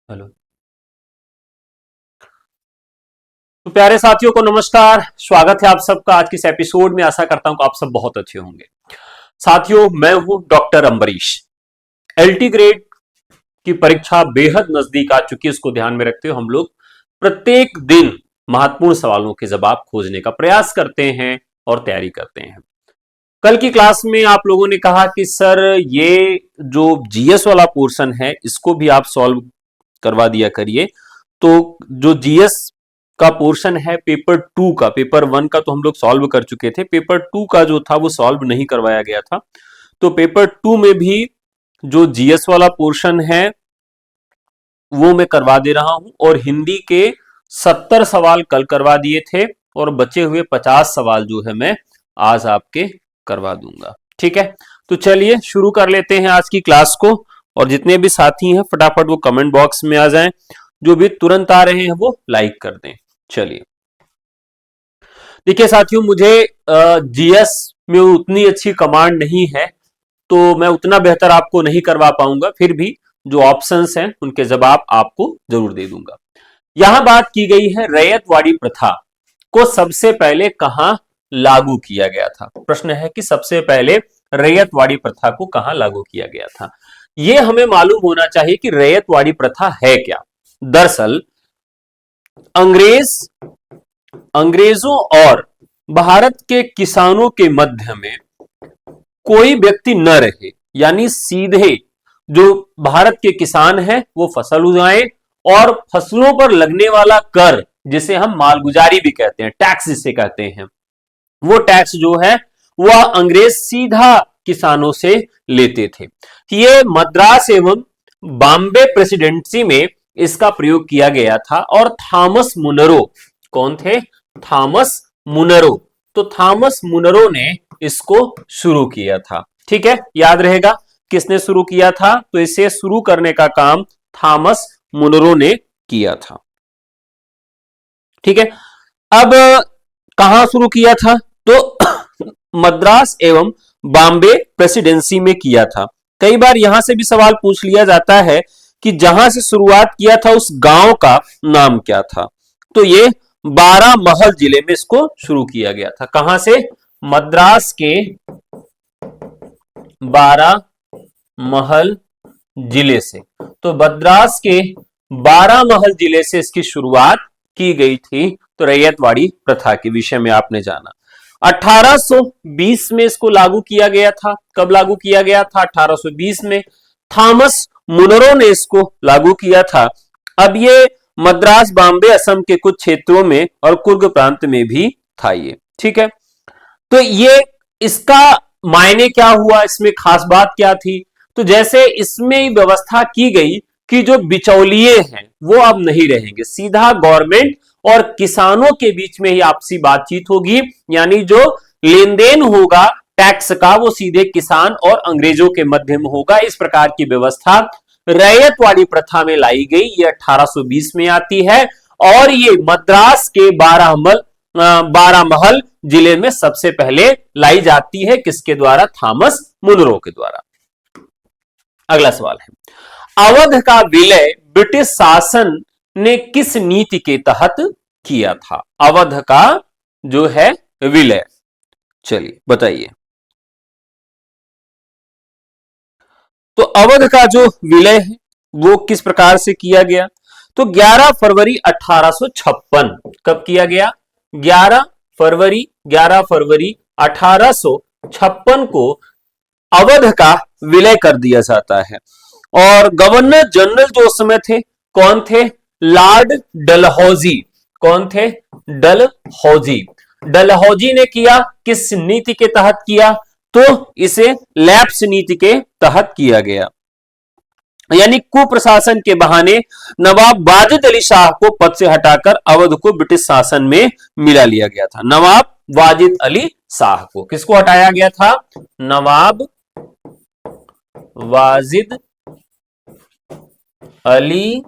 Hello. तो प्यारे साथियों को नमस्कार, स्वागत है आप सबका आज के इस एपिसोड में। आशा करता हूं कि आप सब बहुत अच्छे होंगे। साथियों, मैं हूं डॉक्टर अंबरीश। एलटी ग्रेड की परीक्षा बेहद नजदीक आ चुकी है। इसको ध्यान में रखते हुए हम लोग प्रत्येक दिन महत्वपूर्ण सवालों के जवाब खोजने का प्रयास करते हैं और तैयारी करते हैं। कल की क्लास में आप लोगों ने कहा कि सर ये जो जीएस वाला पोर्शन है इसको भी आप सॉल्व करवा दिया करिए। तो जो जीएस का पोर्शन है पेपर टू का, पेपर वन का तो हम लोग सॉल्व कर चुके थे, पेपर टू का जो था वो सॉल्व नहीं करवाया गया था। तो पेपर टू में भी जो जीएस वाला पोर्शन है वो मैं करवा दे रहा हूं, और हिंदी के 70 सवाल कल करवा दिए थे और बचे हुए 50 सवाल जो है मैं आज आपके करवा दूंगा। ठीक है, तो चलिए शुरू कर लेते हैं आज की क्लास को। और जितने भी साथी हैं फटाफट वो कमेंट बॉक्स में आ जाएं, जो भी तुरंत आ रहे हैं वो लाइक कर दें। चलिए, देखिए साथियों, मुझे जीएस में उतनी अच्छी कमांड नहीं है, तो मैं उतना बेहतर आपको नहीं करवा पाऊंगा। फिर भी जो ऑप्शंस हैं उनके जवाब आपको जरूर दे दूंगा। यहां बात की गई है रैयतवाड़ी प्रथा को सबसे पहले कहां लागू किया गया था। प्रश्न है कि सबसे पहले रैयतवाड़ी प्रथा को कहां लागू किया गया था। यह हमें मालूम होना चाहिए कि रैयतवाड़ी प्रथा है क्या। दरअसल अंग्रेजों और भारत के किसानों के मध्य में कोई व्यक्ति न रहे, यानी सीधे जो भारत के किसान हैं वो फसल उगाएं और फसलों पर लगने वाला कर, जिसे हम मालगुजारी भी कहते हैं, टैक्स जिसे कहते हैं, वो टैक्स जो है वह अंग्रेज सीधा किसानों से लेते थे। ये मद्रास एवं बॉम्बे प्रेसिडेंसी में इसका प्रयोग किया गया था। और थॉमस मुनरो, कौन थे? Thomas Munro. तो थॉमस मुनरो ने इसको शुरू किया था। ठीक है, याद रहेगा किसने शुरू किया था। तो इसे शुरू करने का काम थॉमस मुनरो ने किया था। ठीक है, अब कहां शुरू किया था? तो मद्रास एवं बॉम्बे प्रेसिडेंसी में किया था। कई बार यहां से भी सवाल पूछ लिया जाता है कि जहां से शुरुआत किया था उस गांव का नाम क्या था। तो ये बारामहल जिले में इसको शुरू किया गया था। कहां से? मद्रास के बारामहल जिले से। तो मद्रास के बारामहल जिले से इसकी शुरुआत की गई थी। तो रैयतवाड़ी प्रथा के विषय में आपने जाना। 1820 में इसको लागू किया गया था। कब लागू किया गया था? 1820 में थॉमस मुनरो ने इसको लागू किया था। अब ये मद्रास, बॉम्बे, असम के कुछ क्षेत्रों में और कुर्ग प्रांत में भी था ये। ठीक है, तो ये इसका मायने क्या हुआ, इसमें खास बात क्या थी? तो जैसे इसमें व्यवस्था की गई कि जो बिचौलिए हैं वो अब नहीं रहेंगे, सीधा गवर्नमेंट और किसानों के बीच में ही आपसी बातचीत होगी, यानी जो लेन देन होगा टैक्स का वो सीधे किसान और अंग्रेजों के मध्य में होगा। इस प्रकार की व्यवस्था रैयतवाड़ी प्रथा में लाई गई। ये 1820 में आती है और ये मद्रास के बारामहल जिले में सबसे पहले लाई जाती है। किसके द्वारा? थॉमस मुनरो के द्वारा। अगला सवाल है, अवध का विलय ब्रिटिश शासन ने किस नीति के तहत किया था? अवध का जो है विलय, चलिए बताइए। तो अवध का जो विलय है वो किस प्रकार से किया गया? तो 11 फरवरी 1856। कब किया गया? 11 फरवरी 1856 को अवध का विलय कर दिया जाता है। और गवर्नर जनरल जो उस समय थे, कौन थे? लॉर्ड डलहौजी। कौन थे? डलहौजी। डलहौजी ने किया। किस नीति के तहत किया? तो इसे लैप्स नीति के तहत किया गया, यानी कुप्रशासन के बहाने नवाब वाजिद अली शाह को पद से हटाकर अवध को ब्रिटिश शासन में मिला लिया गया था। नवाब वाजिद अली शाह को किसको हटाया गया था? नवाब वाजिद अली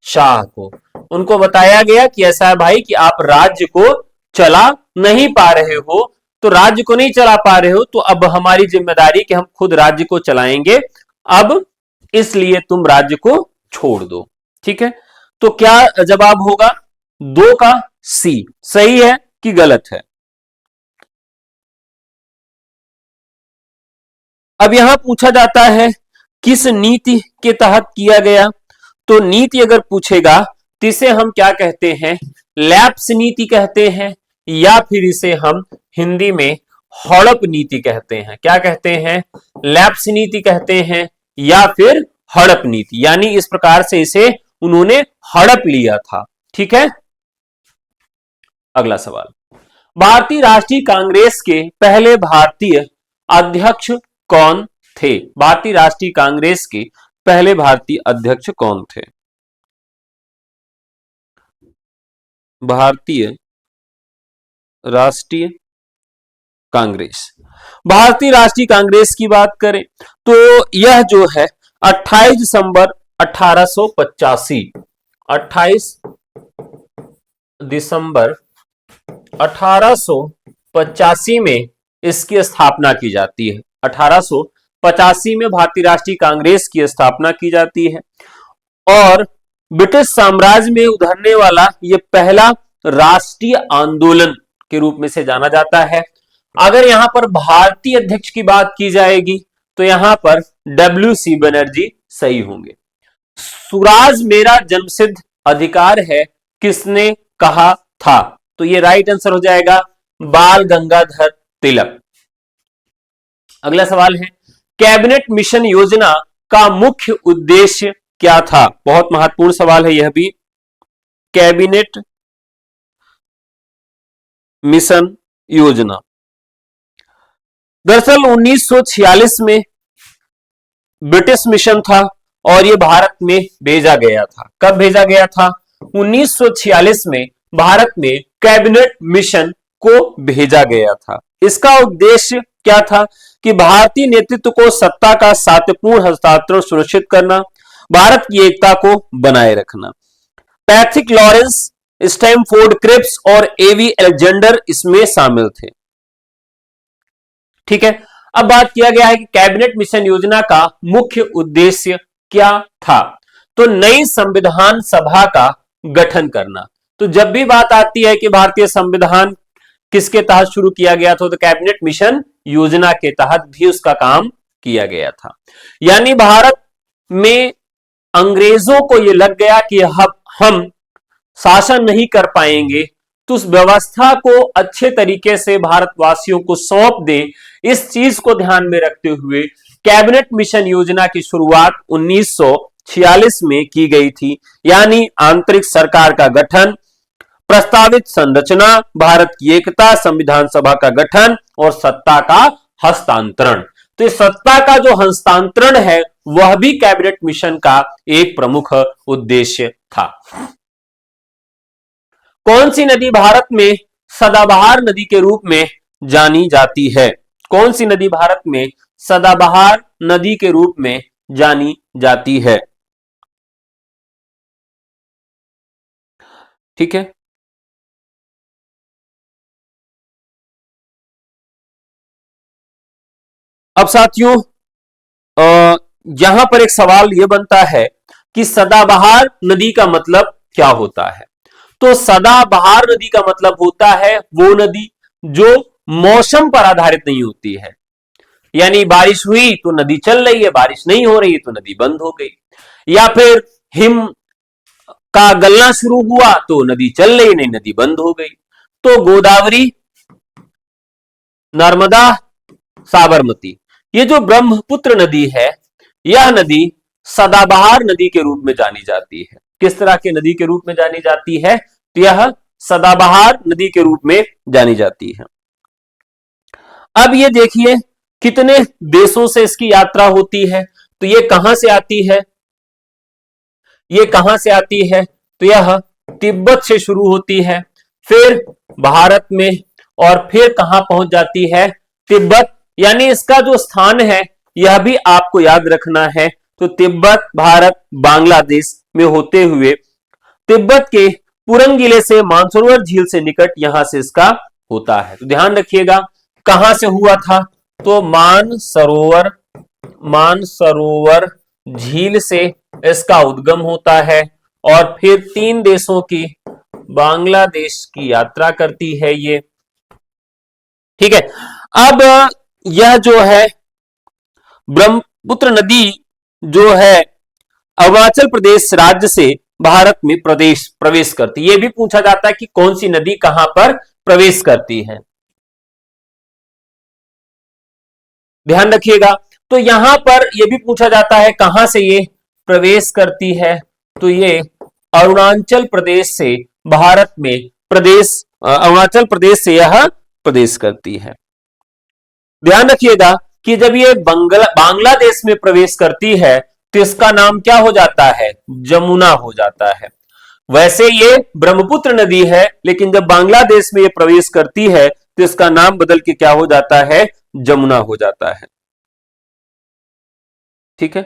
शाह को। उनको बताया गया कि ऐसा है भाई कि आप राज्य को चला नहीं पा रहे हो, तो राज्य को नहीं चला पा रहे हो तो अब हमारी जिम्मेदारी कि हम खुद राज्य को चलाएंगे, अब इसलिए तुम राज्य को छोड़ दो। ठीक है, तो क्या जवाब होगा? 2 का सी सही है कि गलत है? अब यहां पूछा जाता है किस नीति के तहत किया गया, तो नीति अगर पूछेगा तो इसे हम क्या कहते हैं? लैप्स नीति कहते हैं, या फिर इसे हम हिंदी में हड़प नीति कहते हैं। क्या कहते हैं? लैप्स नीति कहते हैं या फिर हड़प नीति, यानी इस प्रकार से इसे उन्होंने हड़प लिया था। ठीक है, अगला सवाल, भारतीय राष्ट्रीय कांग्रेस के पहले भारतीय अध्यक्ष कौन थे? भारतीय राष्ट्रीय कांग्रेस के पहले भारतीय अध्यक्ष कौन थे? भारतीय राष्ट्रीय कांग्रेस, भारतीय राष्ट्रीय कांग्रेस की बात करें तो यह जो है 28 दिसंबर 1885, 28 दिसंबर 1885 में इसकी स्थापना की जाती है। 1885 में भारतीय राष्ट्रीय कांग्रेस की स्थापना की जाती है और ब्रिटिश साम्राज्य में उभरने वाला यह पहला राष्ट्रीय आंदोलन के रूप में से जाना जाता है। अगर यहां पर भारतीय अध्यक्ष की बात की जाएगी तो यहां पर डब्ल्यू.सी. बनर्जी सही होंगे। स्वराज मेरा जन्मसिद्ध अधिकार है किसने कहा था? तो ये राइट आंसर हो जाएगा बाल गंगाधर तिलक। अगला सवाल है, कैबिनेट मिशन योजना का मुख्य उद्देश्य क्या था? बहुत महत्वपूर्ण सवाल है यह भी। कैबिनेट मिशन योजना दरअसल 1946 में ब्रिटिश मिशन था और यह भारत में भेजा गया था। कब भेजा गया था? 1946 में भारत में कैबिनेट मिशन को भेजा गया था। इसका उद्देश्य क्या था? कि भारतीय नेतृत्व को सत्ता का शांतिपूर्ण हस्तांतरण सुनिश्चित करना, भारत की एकता को बनाए रखना। पैथिक लॉरेंस, स्टैमफोर्ड क्रिप्स और एवी अलेक्जेंडर इसमें शामिल थे। ठीक है, अब बात किया गया है कि कैबिनेट मिशन योजना का मुख्य उद्देश्य क्या था? तो नई संविधान सभा का गठन करना। तो जब भी बात आती है कि भारतीय संविधान किसके तहत शुरू किया गया था, तो कैबिनेट मिशन योजना के तहत भी उसका काम किया गया था। यानी भारत में अंग्रेजों को यह लग गया कि हम शासन नहीं कर पाएंगे, तो उस व्यवस्था को अच्छे तरीके से भारतवासियों को सौंप दे, इस चीज को ध्यान में रखते हुए कैबिनेट मिशन योजना की शुरुआत 1946 में की गई थी। यानी आंतरिक सरकार का गठन, प्रस्तावित संरचना, भारत की एकता, संविधान सभा का गठन और सत्ता का हस्तांतरण। तो इस सत्ता का जो हस्तांतरण है वह भी कैबिनेट मिशन का एक प्रमुख उद्देश्य था। कौन सी नदी भारत में सदाबहार नदी के रूप में जानी जाती है? कौन सी नदी भारत में सदाबहार नदी के रूप में जानी जाती है? ठीक है, अब साथियों यहां पर एक सवाल यह बनता है कि सदाबहार नदी का मतलब क्या होता है? तो सदाबहार नदी का मतलब होता है वो नदी जो मौसम पर आधारित नहीं होती है। यानी बारिश हुई तो नदी चल रही है, बारिश नहीं हो रही तो नदी बंद हो गई, या फिर हिम का गलना शुरू हुआ तो नदी चल रही नहीं, नदी बंद हो गई। तो गोदावरी, नर्मदा, साबरमती, ये जो ब्रह्मपुत्र नदी है, यह नदी सदाबहार नदी के रूप में जानी जाती है। किस तरह के नदी के रूप में जानी जाती है? तो यह सदाबहार नदी के रूप में जानी जाती है। अब ये देखिए कितने देशों से इसकी यात्रा होती है। तो ये कहां से आती है? ये कहां से आती है? तो यह तिब्बत से शुरू होती है, फिर भारत में, और फिर कहां पहुंच जाती है? तिब्बत। यानी इसका जो स्थान है यह भी आपको याद रखना है। तो तिब्बत, भारत, बांग्लादेश में होते हुए तिब्बत के पुरंग जिले से मानसरोवर झील से निकट यहां से इसका होता है। तो ध्यान रखिएगा कहां से हुआ था? तो मानसरोवर झील से इसका उद्गम होता है और फिर 3 देशों की बांग्लादेश की यात्रा करती है ये। ठीक है, अब यह जो है ब्रह्मपुत्र नदी जो है अरुणाचल प्रदेश राज्य से भारत में प्रवेश करती है। यह भी पूछा जाता है कि कौन सी नदी कहां पर प्रवेश करती है, ध्यान रखिएगा। तो यहां पर यह भी पूछा जाता है कहां से ये प्रवेश करती है, तो ये अरुणाचल प्रदेश से भारत में अरुणाचल प्रदेश से यह प्रवेश करती है। ध्यान रखिएगा कि जब ये बांग्लादेश में प्रवेश करती है तो इसका नाम क्या हो जाता है, जमुना हो जाता है। वैसे ये ब्रह्मपुत्र नदी है, लेकिन जब बांग्लादेश में ये प्रवेश करती है तो इसका नाम बदल के क्या हो जाता है, जमुना हो जाता है। ठीक है,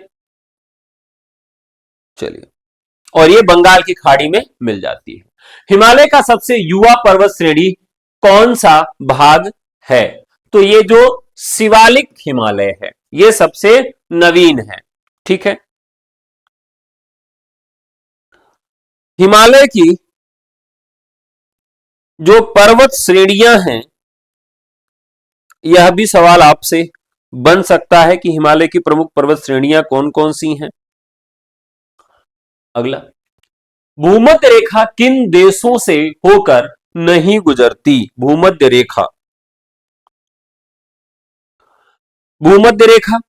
चलिए, और ये बंगाल की खाड़ी में मिल जाती है। हिमालय का सबसे युवा पर्वत श्रेणी कौन सा भाग है, तो ये जो शिवालिक हिमालय है ये सबसे नवीन है। ठीक है, हिमालय की जो पर्वत श्रेणियां हैं, यह भी सवाल आपसे बन सकता है कि हिमालय की प्रमुख पर्वत श्रेणियां कौन कौन सी हैं। अगला, भूमध्य रेखा किन देशों से होकर नहीं गुजरती, भूमध्य रेखा, भूमध्य रेखा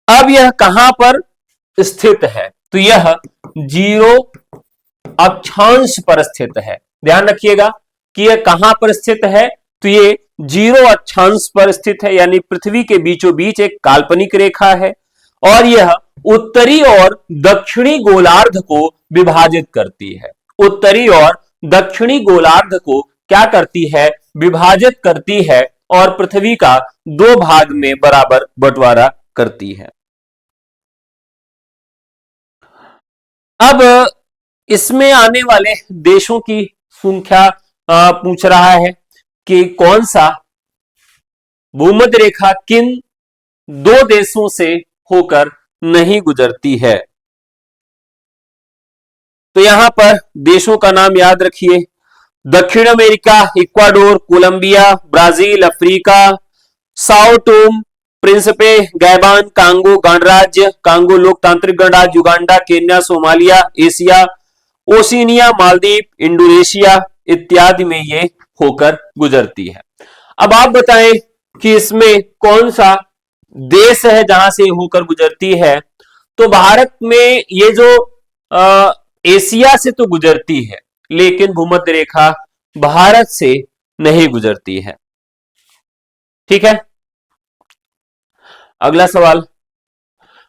अब यह कहां पर स्थित है, तो यह 0 अक्षांश पर स्थित है। ध्यान रखिएगा कि यह कहां पर स्थित है, तो ये 0 अक्षांश पर स्थित है, यानी पृथ्वी के बीचों बीच एक काल्पनिक रेखा है और यह उत्तरी और दक्षिणी गोलार्ध को विभाजित करती है। उत्तरी और दक्षिणी गोलार्ध को क्या करती है, विभाजित करती है और पृथ्वी का 2 भाग में बराबर बंटवारा करती है। अब इसमें आने वाले देशों की संख्या पूछ रहा है कि कौन सा भूमध्य रेखा किन 2 देशों से होकर नहीं गुजरती है, तो यहां पर देशों का नाम याद रखिए, दक्षिण America, Ecuador, Colombia, Brazil, Africa, Sao Tome, Principe, Gabon, Congo गणराज्य, कांगो लोकतांत्रिक गणराज्य, Uganda, Kenya, Somalia, Asia, Oceania, Maldives, Indonesia इत्यादि में ये होकर गुजरती है। अब आप बताएं कि इसमें कौन सा देश है जहां से होकर गुजरती है, तो भारत में ये जो एशिया से तो गुजरती है, लेकिन भूमध्य रेखा भारत से नहीं गुजरती है। ठीक है, अगला सवाल,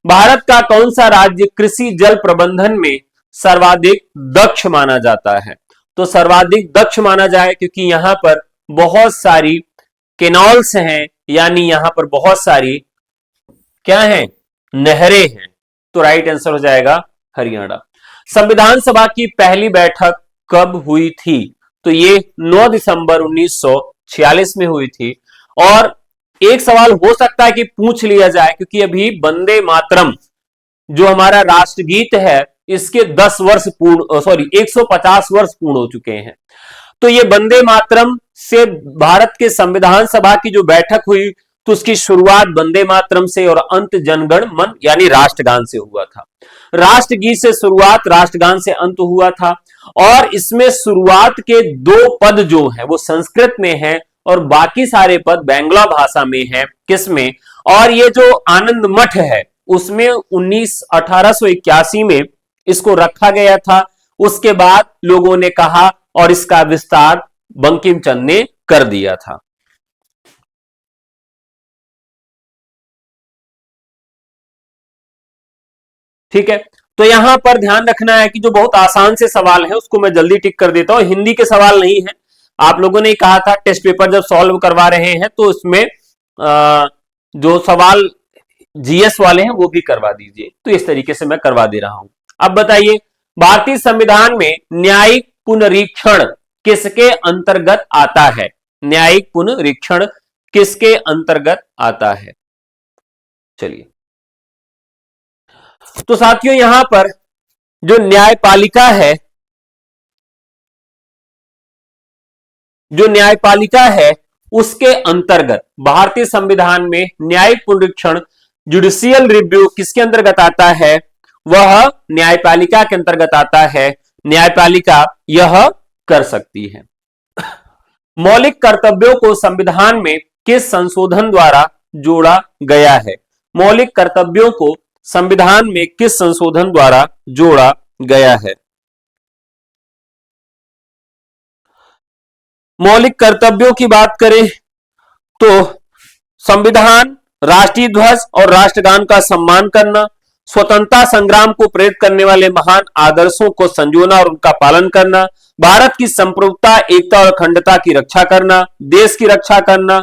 भारत का कौन सा राज्य कृषि जल प्रबंधन में सर्वाधिक दक्ष माना जाता है, तो सर्वाधिक दक्ष माना जाए क्योंकि यहां पर बहुत सारी केनॉल्स हैं, यानी यहां पर बहुत सारी क्या है, नहरें हैं, तो राइट आंसर हो जाएगा हरियाणा। संविधान सभा की पहली बैठक कब हुई थी, तो ये 9 दिसंबर 1946 में हुई थी। और एक सवाल हो सकता है कि पूछ लिया जाए, क्योंकि अभी वंदे मातरम जो हमारा राष्ट्रगीत है इसके 10 वर्ष पूर्ण 150 वर्ष पूर्ण हो चुके हैं। तो ये वंदे मातरम से भारत के संविधान सभा की जो बैठक हुई तो उसकी शुरुआत वंदे मातरम से और अंत जनगण मन यानी राष्ट्रगान से हुआ था। राष्ट्रगीत से शुरुआत, राष्ट्रगान से अंत हुआ था। और इसमें शुरुआत के 2 पद जो हैं वो संस्कृत में हैं और बाकी सारे पद बांग्ला भाषा में हैं। किसमें, और ये जो आनंद मठ है उसमें 1881 में इसको रखा गया था। उसके बाद लोगों ने कहा और इसका विस्तार बंकिम चंद्र ने कर दिया था। ठीक है, तो यहां पर ध्यान रखना है कि जो बहुत आसान से सवाल है उसको मैं जल्दी टिक कर देता हूं। हिंदी के सवाल नहीं है, आप लोगों ने कहा था टेस्ट पेपर जब सॉल्व करवा रहे हैं तो उसमें जो सवाल जीएस वाले हैं वो भी करवा दीजिए, तो इस तरीके से मैं करवा दे रहा हूं। अब बताइए, भारतीय संविधान में न्यायिक पुनरीक्षण किसके अंतर्गत आता है, न्यायिक पुनरीक्षण किसके अंतर्गत आता है। चलिए, तो साथियों यहां पर जो न्यायपालिका है, जो न्यायपालिका है उसके अंतर्गत भारतीय संविधान में न्यायिक पुनरीक्षण, जुडिशियल रिव्यू किसके अंतर्गत आता है? वह न्यायपालिका के अंतर्गत आता है। न्यायपालिका यह कर सकती है। मौलिक कर्तव्यों को संविधान में किस संशोधन द्वारा जोड़ा गया है? मौलिक कर्तव्यों को संविधान में किस संशोधन द्वारा जोड़ा गया है? मौलिक कर्तव्यों की बात करें तो संविधान, राष्ट्रीय ध्वज और राष्ट्रगान का सम्मान करना, स्वतंत्रता संग्राम को प्रेरित करने वाले महान आदर्शों को संजोना और उनका पालन करना, भारत की संप्रभुता, एकता और अखंडता की रक्षा करना, देश की रक्षा करना,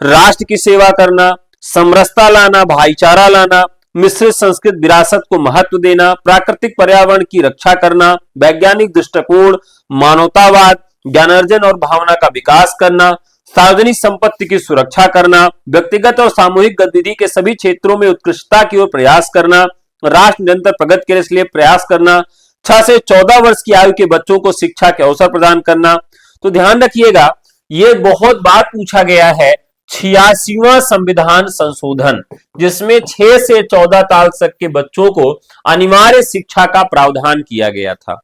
राष्ट्र की सेवा करना, समरसता लाना, भाईचारा लाना, मिश्रित संस्कृत विरासत को महत्व देना, प्राकृतिक पर्यावरण की रक्षा करना, वैज्ञानिक दृष्टिकोण, मानवतावाद, ज्ञानार्जन और भावना का विकास करना, सार्वजनिक संपत्ति की सुरक्षा करना, व्यक्तिगत और सामूहिक गतिविधि के सभी क्षेत्रों में उत्कृष्टता की ओर प्रयास करना, राष्ट्र निरंतर प्रगति के लिए प्रयास करना, 6 से 14 वर्ष की आयु के बच्चों को शिक्षा के अवसर प्रदान करना। तो ध्यान रखिएगा, यह बहुत बार पूछा गया है 86वां संविधान संशोधन, जिसमें 6 से 14 साल तक के बच्चों को अनिवार्य शिक्षा का प्रावधान किया गया था।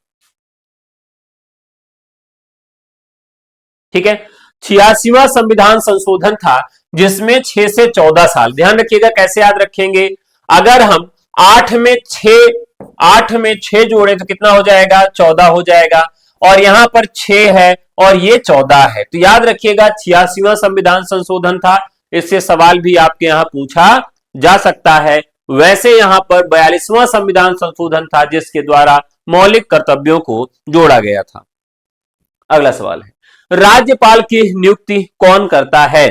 ठीक है, 86वां संविधान संशोधन था जिसमें 6 से 14 साल। ध्यान रखिएगा, कैसे याद रखेंगे? अगर हम 8 में 6 जोड़े तो कितना हो जाएगा? 14 हो जाएगा। और यहां पर 6 है और ये 14 है, तो याद रखिएगा 86वां संविधान संशोधन था। इससे सवाल भी आपके यहां पूछा जा सकता है। वैसे यहां पर 42वां संविधान संशोधन था जिसके द्वारा मौलिक कर्तव्यों को जोड़ा गया था। अगला सवाल है, राज्यपाल की नियुक्ति कौन करता है?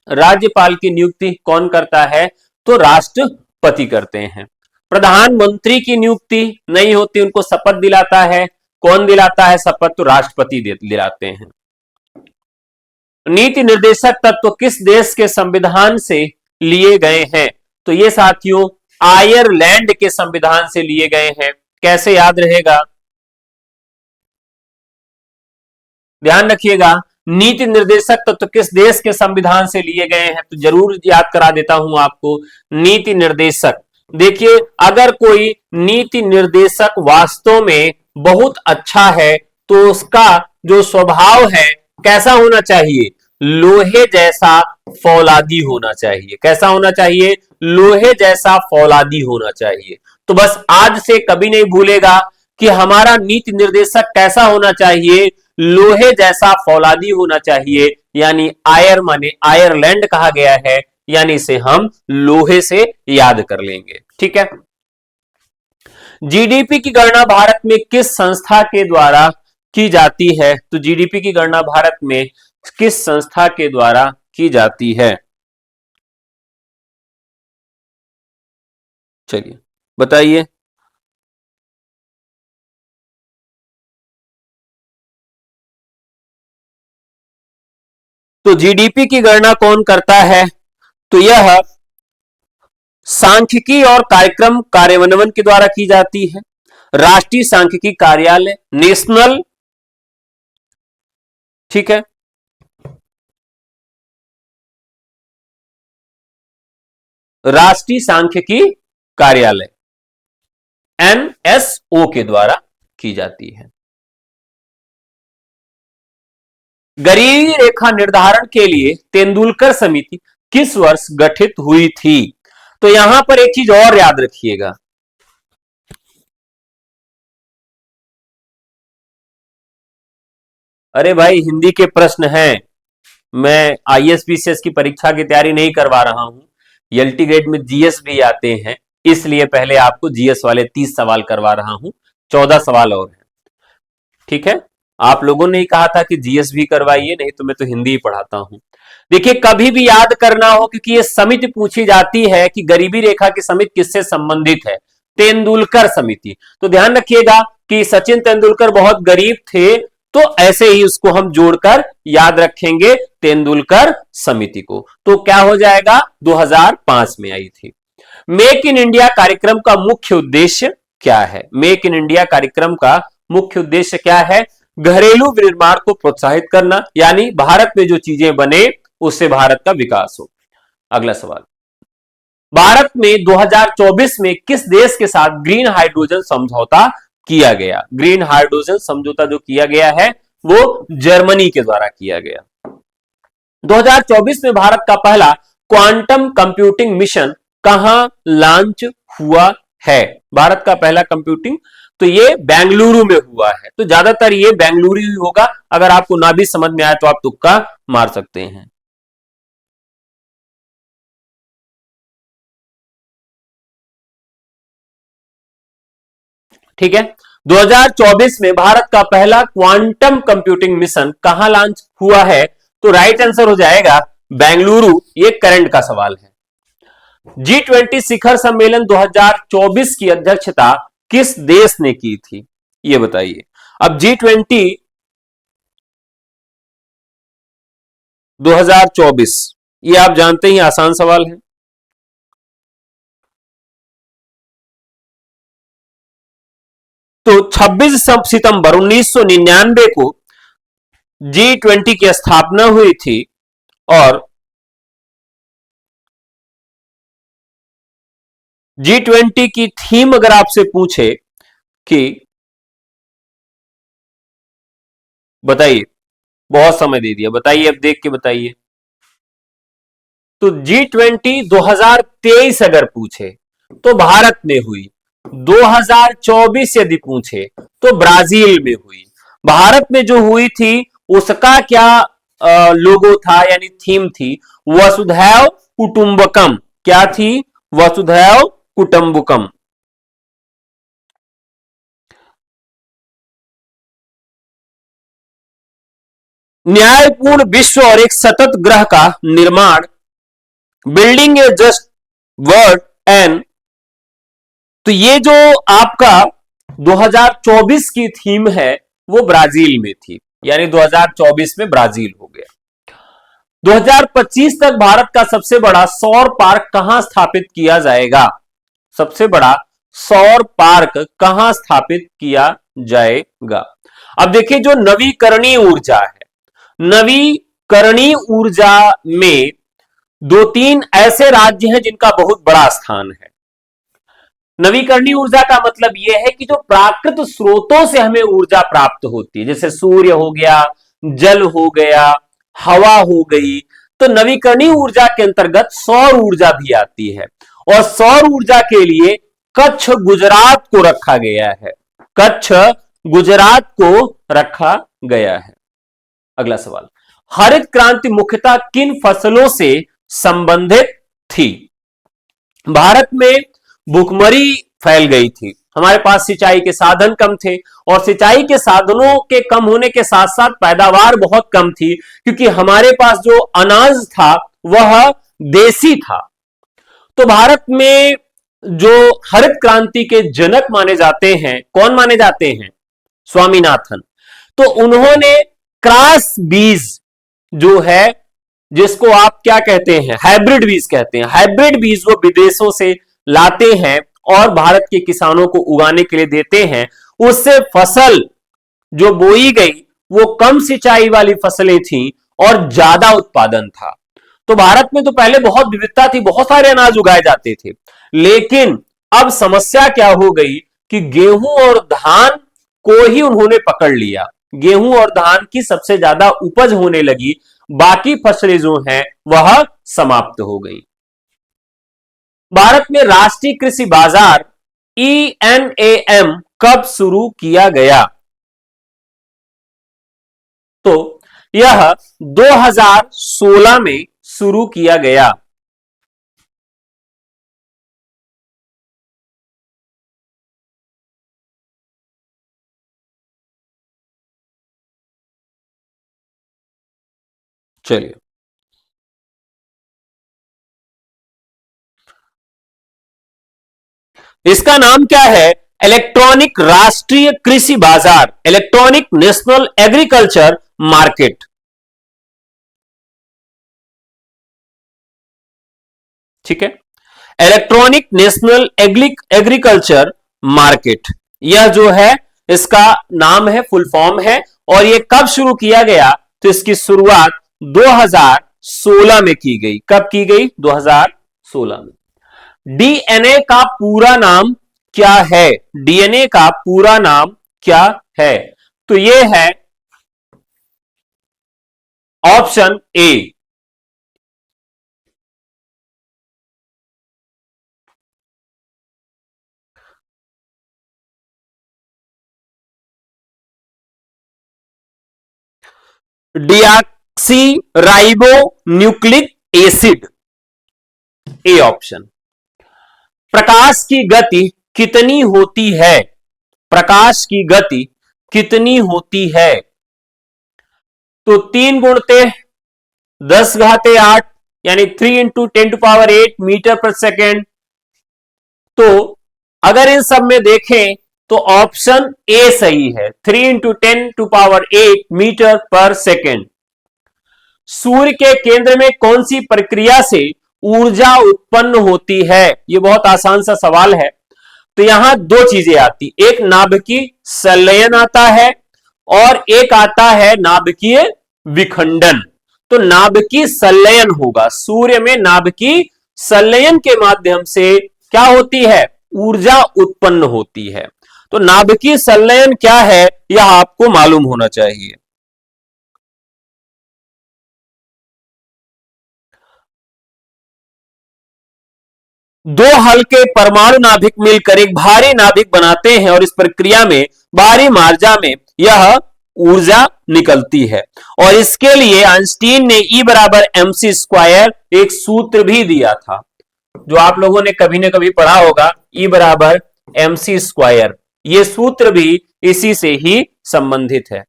राज्यपाल की नियुक्ति कौन करता है? तो राष्ट्रपति करते हैं। प्रधानमंत्री की नियुक्ति नहीं होती, उनको शपथ दिलाता है। कौन दिलाता है शपथ? तो राष्ट्रपति दिलाते हैं। नीति निर्देशक तत्व किस देश के संविधान से लिए गए हैं? तो ये साथियों आयरलैंड के संविधान से लिए गए हैं। कैसे याद रहेगा? ध्यान रखिएगा, नीति निर्देशक तत्व किस देश के संविधान से लिए गए हैं? तो जरूर याद करा देता हूं आपको, नीति निर्देशक। देखिए, अगर कोई नीति निर्देशक वास्तव में बहुत अच्छा है तो उसका जो स्वभाव है कैसा होना चाहिए? लोहे जैसा फौलादी होना चाहिए। कैसा होना चाहिए? लोहे जैसा फौलादी होना चाहिए। तो बस आज से कभी नहीं भूलेगा कि हमारा नीति निर्देशक कैसा होना चाहिए? लोहे जैसा फौलादी होना चाहिए। यानी आयर माने आयरलैंड कहा गया है, यानी इसे हम लोहे से याद कर लेंगे। ठीक है, जीडीपी की गणना भारत में किस संस्था के द्वारा की जाती है? तो जीडीपी की गणना भारत में किस संस्था के द्वारा की जाती है? चलिए बताइए। तो जीडीपी की गणना कौन करता है? तो यह सांख्यिकी और कार्यक्रम कार्यान्वयन के द्वारा की जाती है। राष्ट्रीय सांख्यिकी कार्यालय, नेशनल, ठीक है, राष्ट्रीय सांख्यिकी कार्यालय एनएसओ के द्वारा की जाती है। गरीबी रेखा निर्धारण के लिए तेंदुलकर समिति किस वर्ष गठित हुई थी? तो यहां पर एक चीज और याद रखिएगा, अरे भाई हिंदी के प्रश्न हैं, मैं आईएएस की परीक्षा की तैयारी नहीं करवा रहा हूं। एलटी ग्रेड में जीएस भी आते हैं, इसलिए पहले आपको जीएस वाले 30 सवाल करवा रहा हूं, 14 सवाल और हैं। ठीक है, आप लोगों ने ही कहा था कि जीएस भी करवाइए, नहीं तो मैं तो हिंदी ही पढ़ाता हूं। देखिए, कभी भी याद करना हो, क्योंकि ये समिति पूछी जाती है कि गरीबी रेखा की समिति किससे संबंधित है? तेंदुलकर समिति। तो ध्यान रखिएगा कि सचिन तेंदुलकर बहुत गरीब थे, तो ऐसे ही उसको हम जोड़कर याद रखेंगे तेंदुलकर समिति को। तो क्या हो जाएगा? 2005 में आई थी। मेक इन इंडिया कार्यक्रम का मुख्य उद्देश्य, क्या है? मेक इन इंडिया कार्यक्रम का मुख्य उद्देश्य क्या है? घरेलू विनिर्माण को प्रोत्साहित करना, यानी भारत में जो चीजें बने उससे भारत का विकास हो। अगला सवाल, भारत में 2024 में किस देश के साथ ग्रीन हाइड्रोजन समझौता किया गया? ग्रीन हाइड्रोजन समझौता जो किया गया है वो जर्मनी के द्वारा किया गया। 2024 में भारत का पहला क्वांटम कंप्यूटिंग मिशन कहां लॉन्च हुआ है? भारत का पहला कंप्यूटिंग तो ये बेंगलुरु में हुआ है, तो ज्यादातर ये बेंगलुरु ही होगा। अगर आपको ना भी समझ में आए तो आप तुक्का मार सकते हैं। ठीक है, 2024 में भारत का पहला क्वांटम कंप्यूटिंग मिशन कहां लॉन्च हुआ है? तो राइट आंसर हो जाएगा बेंगलुरु। ये करंट का सवाल है। G20 शिखर सम्मेलन 2024 की अध्यक्षता किस देश ने की थी? ये बताइए। अब G20 2024 ये आप जानते ही, आसान सवाल है। तो 26 सितंबर 1999 को G20 की स्थापना हुई थी और G20 की थीम अगर आपसे पूछे कि बताइए, बहुत समय दे दिया, बताइए, अब देख के बताइए। तो G20 2023 अगर पूछे तो भारत में हुई, 2024 यदि पूछे तो ब्राजील में हुई। भारत में जो हुई थी उसका क्या लोगो था, यानी थीम थी? वसुधैव कुटुंबकम। क्या थी? वसुधैव कुटुंबकम। न्यायपूर्ण विश्व और एक सतत ग्रह का निर्माण, building A just word and. तो ये जो आपका 2024 की थीम है वो ब्राजील में थी, यानी 2024 में ब्राजील हो गया। 2025 तक भारत का सबसे बड़ा सौर पार्क कहां स्थापित किया जाएगा? सबसे बड़ा सौर पार्क कहां स्थापित किया जाएगा? अब देखिए, जो नवीकरणीय ऊर्जा है, नवीकरणीय ऊर्जा में दो तीन ऐसे राज्य हैं जिनका बहुत बड़ा स्थान है। नवीकरणीय ऊर्जा का मतलब यह है कि जो प्राकृत स्रोतों से हमें ऊर्जा प्राप्त होती है, जैसे सूर्य हो गया, जल हो गया, हवा हो गई, तो नवीकरणीय ऊर्जा के अंतर्गत सौर ऊर्जा भी आती है। और सौर ऊर्जा के लिए कच्छ गुजरात को रखा गया है, कच्छ गुजरात को रखा गया है। अगला सवाल, हरित क्रांति मुख्यतः किन फसलों से संबंधित थी? भारत में भुखमरी फैल गई थी, हमारे पास सिंचाई के साधन कम थे, और सिंचाई के साधनों के कम होने के साथ साथ पैदावार बहुत कम थी, क्योंकि हमारे पास जो अनाज था वह देसी था। तो भारत में जो हरित क्रांति के जनक माने जाते हैं, कौन माने जाते हैं? स्वामीनाथन। तो उन्होंने क्रॉस बीज जो है, जिसको आप क्या कहते हैं, हाइब्रिड बीज कहते हैं, हाइब्रिड बीज वो विदेशों से लाते हैं और भारत के किसानों को उगाने के लिए देते हैं। उससे फसल जो बोई गई वो कम सिंचाई वाली फसलें थी और ज्यादा उत्पादन था। तो भारत में तो पहले बहुत विविधता थी, बहुत सारे अनाज उगाए जाते थे, लेकिन अब समस्या क्या हो गई कि गेहूं और धान को ही उन्होंने पकड़ लिया। गेहूं और धान की सबसे ज्यादा उपज होने लगी, बाकी फसलें जो हैं वह समाप्त हो गई। भारत में राष्ट्रीय कृषि बाजार ENAM कब शुरू किया गया? तो यह 2016 में शुरू किया गया। चलिए, इसका नाम क्या है? इलेक्ट्रॉनिक राष्ट्रीय कृषि बाजार, इलेक्ट्रॉनिक नेशनल एग्रीकल्चर मार्केट। ठीक है, इलेक्ट्रॉनिक नेशनल एग्रीकल्चर मार्केट। यह जो है इसका नाम है, फुल फॉर्म है। और ये कब शुरू किया गया? तो इसकी शुरुआत 2016 में की गई। कब की गई? 2016 में। डीएनए का पूरा नाम क्या है? डीएनए का पूरा नाम क्या है? तो ये है option A, deoxy ribo nucleic acid. A option. प्रकाश की गति कितनी होती है? प्रकाश की गति कितनी होती है? तो 3 × 10⁸ यानी 3 × 10⁸ मीटर पर सेकेंड। तो अगर इन सब में देखें तो ऑप्शन ए सही है, 3 × 10⁸ मीटर पर सेकेंड। सूर्य के केंद्र में कौन सी प्रक्रिया से ऊर्जा उत्पन्न होती है? यह बहुत आसान सा सवाल है। तो यहां दो चीजें आती, एक नाभिकीय संलयन आता है और एक आता है नाभिकीय विखंडन। तो नाभिकीय संलयन होगा। सूर्य में नाभिकीय संलयन के माध्यम से क्या होती है? ऊर्जा उत्पन्न होती है। तो नाभिकीय संलयन क्या है यह आपको मालूम होना चाहिए। दो हल्के परमाणु नाभिक मिलकर एक भारी नाभिक बनाते हैं और इस प्रक्रिया में बाहरी मार्जा में यह ऊर्जा निकलती है। और इसके लिए आइंस्टीन ने E बराबर mc² एक सूत्र भी दिया था, जो आप लोगों ने कभी ना कभी पढ़ा होगा। E बराबर mc², यह सूत्र भी इसी से ही संबंधित है।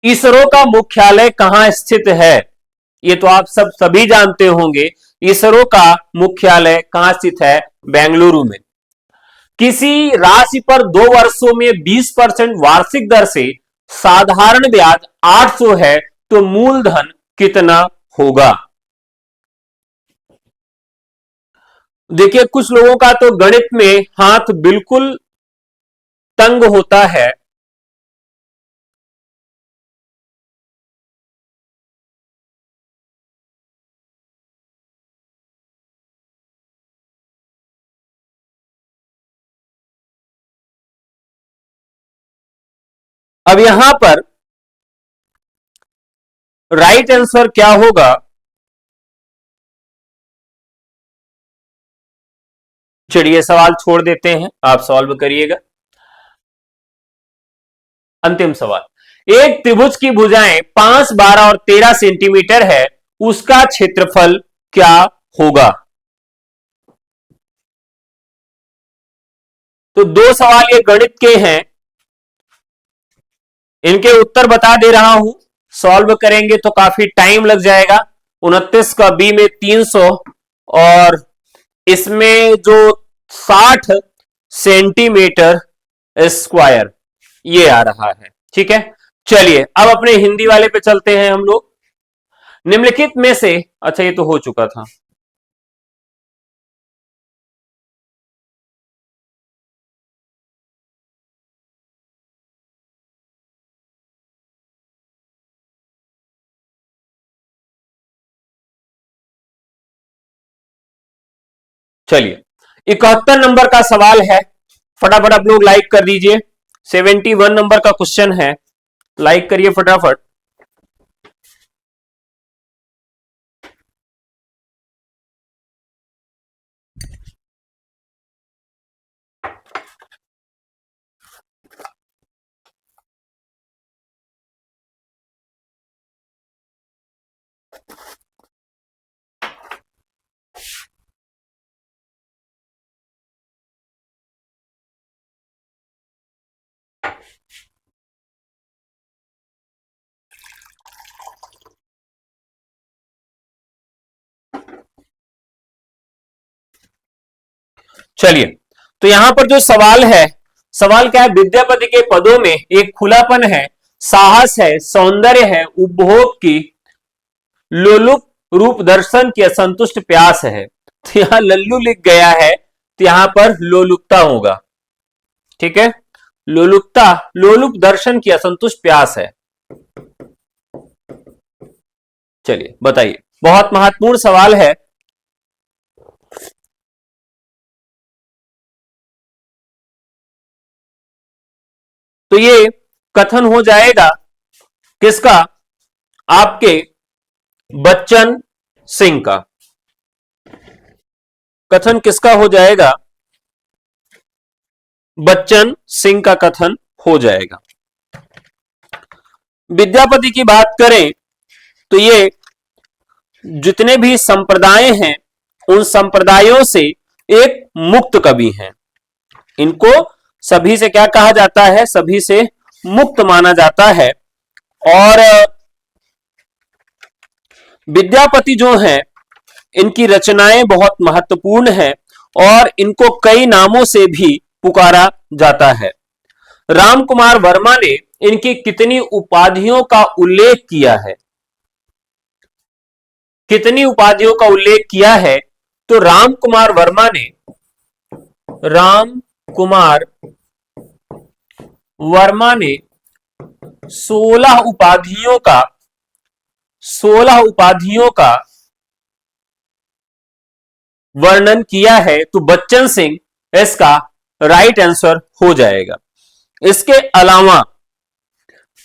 इसरो का मुख्यालय कहां स्थित है? ये तो आप सभी जानते होंगे। इसरो का मुख्यालय कहां स्थित है? बेंगलुरु में। किसी राशि पर 2 वर्षों में 20% वार्षिक दर से साधारण ब्याज 800 है तो मूलधन कितना होगा? देखिए, कुछ लोगों का तो गणित में हाथ बिल्कुल तंग होता है। अब यहां पर राइट आंसर क्या होगा? चलिए सवाल छोड़ देते हैं, आप सॉल्व करिएगा। अंतिम सवाल। एक त्रिभुज की भुजाएं 5, 12 और 13 सेंटीमीटर है, उसका क्षेत्रफल क्या होगा? तो दो सवाल ये गणित के हैं, इनके उत्तर बता दे रहा हूं। सॉल्व करेंगे तो काफी टाइम लग जाएगा। 29 का बी में 300 और इसमें जो 60 सेंटीमीटर स्क्वायर ये आ रहा है। ठीक है, चलिए अब अपने हिंदी वाले पे चलते हैं हम लोग। निम्नलिखित में से, अच्छा ये तो हो चुका था। चलिए 71 नंबर का सवाल है, फटाफट आप लोग लाइक कर दीजिए। 71 नंबर का क्वेश्चन है, लाइक करिए फटाफट। चलिए, तो यहां पर जो सवाल है, सवाल क्या है? विद्यापति के पदों में एक खुलापन है, साहस है, सौंदर्य है, उपभोग की लोलुप रूप दर्शन की असंतुष्ट प्यास है। तो यहां लल्लू लिख गया है, तो यहां पर लोलुपता होगा। ठीक है, लोलुपता, लोलुप दर्शन की असंतुष्ट प्यास है। चलिए बताइए, बहुत महत्वपूर्ण सवाल है। तो ये कथन हो जाएगा किसका? आपके बच्चन सिंह का। कथन किसका हो जाएगा? बच्चन सिंह का कथन हो जाएगा। विद्यापति की बात करें तो ये जितने भी संप्रदाय हैं उन संप्रदायों से एक मुक्त कवि हैं। इनको सभी से क्या कहा जाता है? सभी से मुक्त माना जाता है। और विद्यापति जो हैं इनकी रचनाएं बहुत महत्वपूर्ण हैं और इनको कई नामों से भी पुकारा जाता है। राम कुमार वर्मा ने इनकी कितनी उपाधियों का उल्लेख किया है? कितनी उपाधियों का उल्लेख किया है? तो राम कुमार वर्मा ने, राम कुमार वर्मा ने 16 उपाधियों का 16 उपाधियों का वर्णन किया है। तो बच्चन सिंह इसका राइट आंसर हो जाएगा। इसके अलावा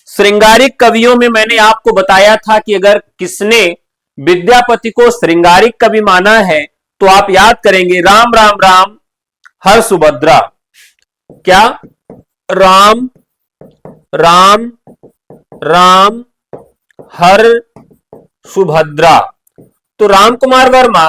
श्रृंगारिक कवियों में मैंने आपको बताया था कि अगर किसने विद्यापति को श्रृंगारिक कवि माना है तो आप याद करेंगे राम राम राम हर सुभद्रा। क्या? राम राम राम हर सुभद्रा। तो राम कुमार वर्मा,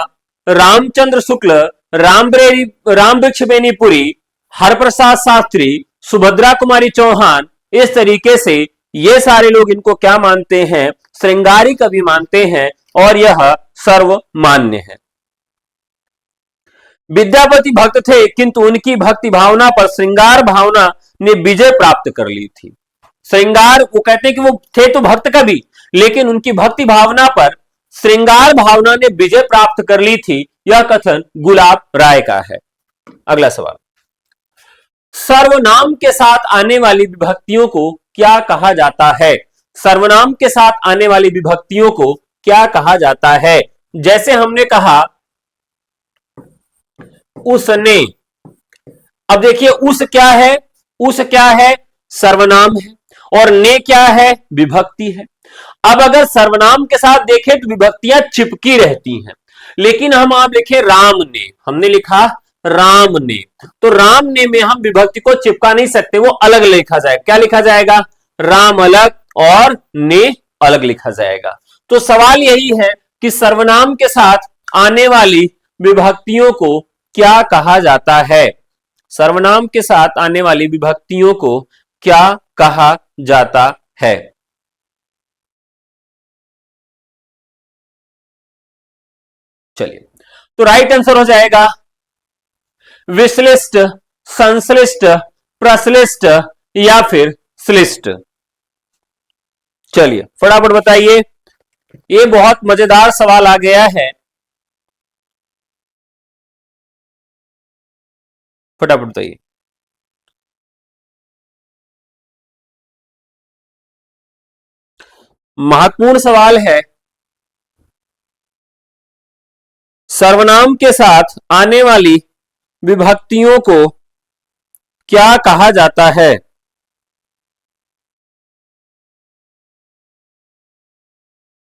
रामचंद्र शुक्ल, राम वृक्ष बेनीपुरी, हरप्रसाद शास्त्री, सुभद्रा कुमारी चौहान, इस तरीके से ये सारे लोग इनको क्या मानते हैं? श्रृंगारी कवि मानते हैं और यह सर्वमान्य है। विद्यापति भक्त थे किंतु उनकी भक्ति भावना पर श्रृंगार भावना ने विजय प्राप्त कर ली थी। श्रृंगार, वो कहते हैं कि वो थे तो भक्त कवि, लेकिन उनकी भक्ति भावना पर श्रृंगार भावना ने विजय प्राप्त कर ली थी। यह कथन गुलाब राय का है। अगला सवाल, सर्वनाम के साथ आने वाली विभक्तियों को क्या कहा जाता है? सर्वनाम के साथ आने वाली विभक्तियों को क्या कहा जाता है? जैसे हमने कहा उसने। अब देखिए उस क्या है? उस क्या है? सर्वनाम है। और ने क्या है? विभक्ति है। अब अगर सर्वनाम के साथ देखें तो विभक्तियां चिपकी रहती हैं, लेकिन हम आप लिखे राम ने, हमने लिखा राम ने, तो राम ने में हम विभक्ति को चिपका नहीं सकते, वो अलग लिखा जाएगा। क्या लिखा जाएगा? राम अलग और ने अलग लिखा जाएगा। तो सवाल यही है कि सर्वनाम के साथ आने वाली विभक्तियों को क्या कहा जाता है? सर्वनाम के साथ आने वाली विभक्तियों को क्या कहा जाता है? चलिए, तो राइट आंसर हो जाएगा विश्लिष्ट, संश्लिष्ट, प्रश्लिष्ट या फिर श्लिष्ट। चलिए फटाफट बताइए, ये बहुत मजेदार सवाल आ गया है, फटाफट बताइए। महत्वपूर्ण सवाल है। सर्वनाम के साथ आने वाली विभक्तियों को क्या कहा जाता है?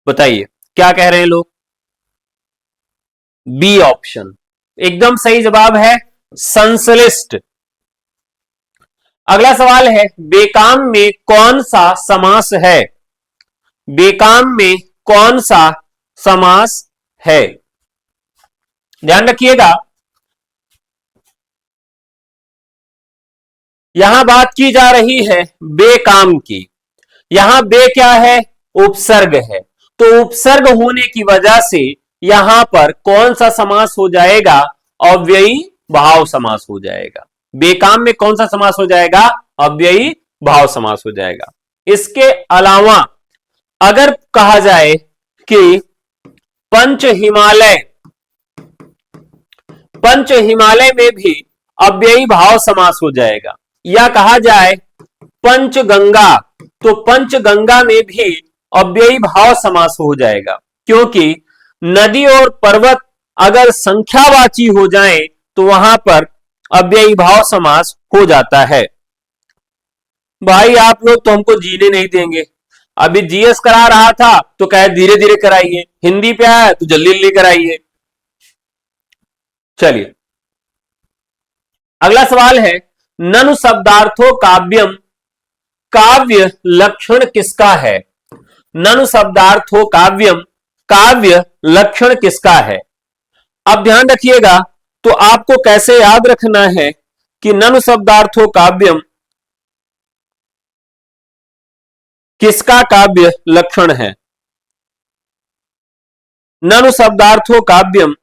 बताइए क्या कह रहे हैं लोग? बी ऑप्शन एकदम सही जवाब है, संश्लिष्ट। अगला सवाल है, बेकाम में कौन सा समास है? बेकाम में कौन सा समास है? ध्यान रखिएगा, यहां बात की जा रही है बेकाम की। यहां बे क्या है? उपसर्ग है। तो उपसर्ग होने की वजह से यहां पर कौन सा समास हो जाएगा? अव्ययी भाव समास हो जाएगा। बेकाम में कौन सा समास हो जाएगा? अव्ययी भाव समास हो जाएगा। इसके अलावा अगर कहा जाए कि पंच हिमालय, पंच हिमालय में भी अव्ययी भाव समास हो जाएगा, या कहा जाए पंच गंगा, तो पंच गंगा में भी अव्ययी भाव समास हो जाएगा, क्योंकि नदी और पर्वत अगर संख्यावाची हो जाए तो वहां पर अव्ययी भाव समास हो जाता है। भाई आप लोग तो हमको जीने नहीं देंगे। अभी जीएस करा रहा था तो कहे धीरे धीरे कराइए, हिंदी पे आया तो जल्दी जल्दी कराइए। चलिए अगला सवाल है, ननु शब्दार्थो काव्यम, काव्य लक्षण किसका है? ननु शब्दार्थो काव्यम, काव्य लक्षण किसका है? अब ध्यान रखिएगा, तो आपको कैसे याद रखना है कि ननु शब्दार्थो काव्यम किसका काव्य लक्षण है? ननु शब्दार्थो काव्यम,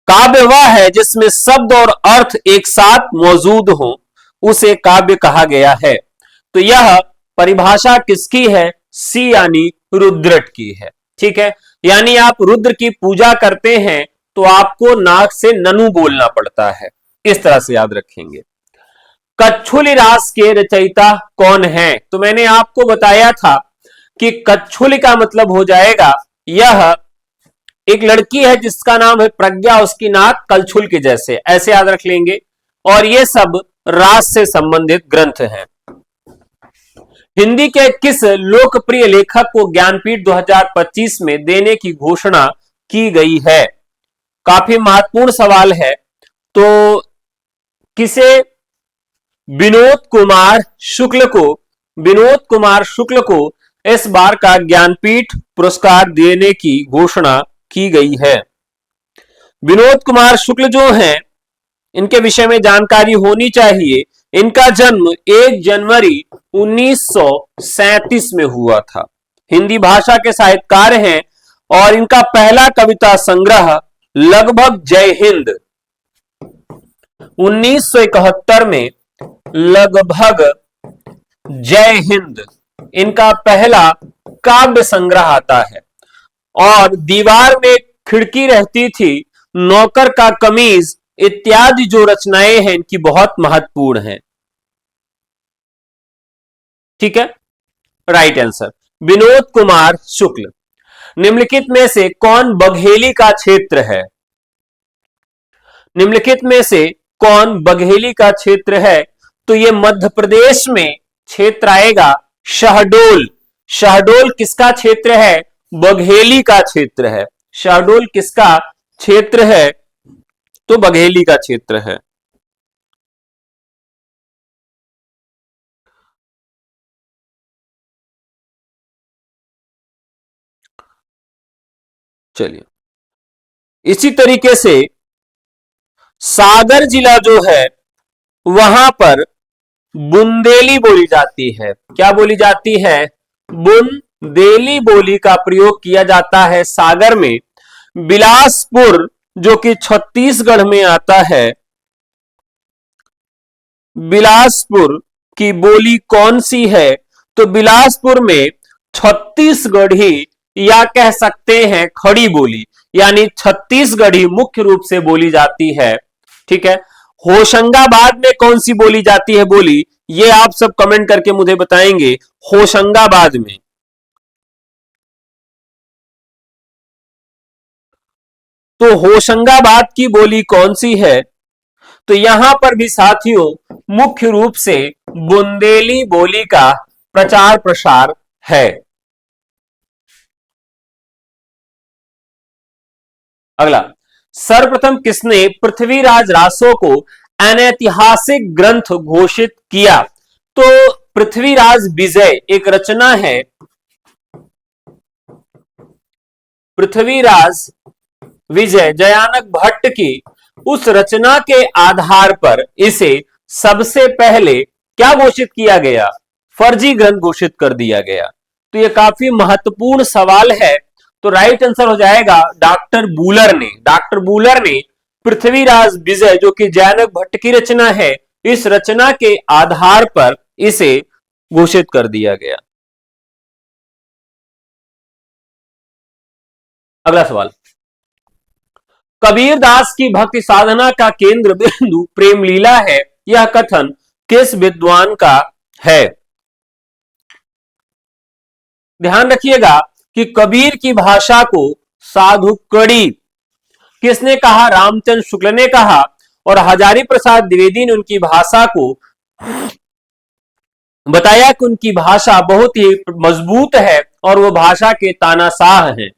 काव्य वह है जिसमें शब्द और अर्थ एक साथ मौजूद हो, उसे काव्य कहा गया है। तो यह परिभाषा किसकी है? सी यानी रुद्रट की है। ठीक है, यानी आप रुद्र की पूजा करते हैं तो आपको नाक से ननु बोलना पड़ता है, इस तरह से याद रखेंगे। कच्छुली रास के रचयिता कौन है? तो मैंने आपको बताया था कि कच्छुली का मतलब हो जाएगा, यह एक लड़की है जिसका नाम है प्रज्ञा, उसकी नाक कलछुल के जैसे, ऐसे याद रख लेंगे। और ये सब रास से संबंधित ग्रंथ हैं। हिंदी के किस लोकप्रिय लेखक को ज्ञानपीठ 2025 में देने की घोषणा की गई है? काफी महत्वपूर्ण सवाल है। तो किसे? विनोद कुमार शुक्ल को, विनोद कुमार शुक्ल को इस बार का ज्ञानपीठ पुरस्कार देने की घोषणा की गई है। विनोद कुमार शुक्ल जो हैं, इनके विषय में जानकारी होनी चाहिए। इनका जन्म 1 जनवरी 1937 में हुआ था। हिंदी भाषा के साहित्यकार हैं और इनका पहला कविता संग्रह लगभग जय हिंद 1971 में, लगभग जय हिंद इनका पहला काव्य संग्रह आता है। और दीवार में खिड़की रहती थी, नौकर का कमीज इत्यादि जो रचनाएं हैं इनकी बहुत महत्वपूर्ण हैं। ठीक है, राइट आंसर विनोद कुमार शुक्ल। निम्नलिखित में से कौन बघेली का क्षेत्र है? निम्नलिखित में से कौन बघेली का क्षेत्र है? तो यह मध्य प्रदेश में क्षेत्र आएगा शहडोल। शहडोल किसका क्षेत्र है? बघेली का क्षेत्र है। शहडोल किसका क्षेत्र है? तो बघेली का क्षेत्र है। चलिए इसी तरीके से सागर जिला जो है वहां पर बुंदेली बोली जाती है। क्या बोली जाती है? बुंदेली बोली का प्रयोग किया जाता है सागर में। बिलासपुर जो कि छत्तीसगढ़ में आता है, बिलासपुर की बोली कौन सी है? तो बिलासपुर में छत्तीसगढ़ी या कह सकते हैं खड़ी बोली, यानी छत्तीसगढ़ी मुख्य रूप से बोली जाती है। ठीक है, होशंगाबाद में कौन सी बोली जाती है बोली, ये आप सब कमेंट करके मुझे बताएंगे। होशंगाबाद में, तो होशंगाबाद की बोली कौन सी है? तो यहां पर भी साथियों मुख्य रूप से बुंदेली बोली का प्रचार प्रसार है। अगला, सर्वप्रथम किसने पृथ्वीराज रासो को अनैतिहासिक ग्रंथ घोषित किया? तो पृथ्वीराज विजय एक रचना है, पृथ्वीराज विजय जयानक भट्ट की, उस रचना के आधार पर इसे सबसे पहले क्या घोषित किया गया? फर्जी ग्रंथ घोषित कर दिया गया। तो यह काफी महत्वपूर्ण सवाल है। तो राइट आंसर हो जाएगा डॉक्टर बूलर ने। डॉक्टर बूलर ने पृथ्वीराज विजय जो कि जयानक भट्ट की रचना है, इस रचना के आधार पर इसे घोषित कर दिया गया। अगला सवाल, कबीर दास की भक्ति साधना का केंद्र बिंदु प्रेम लीला है, यह कथन किस विद्वान का है? ध्यान रखिएगा कि कबीर की भाषा को साधुकड़ी किसने कहा? रामचंद्र शुक्ल ने कहा। और हजारी प्रसाद द्विवेदी ने उनकी भाषा को बताया कि उनकी भाषा बहुत ही मजबूत है और वो भाषा के तानाशाह हैं।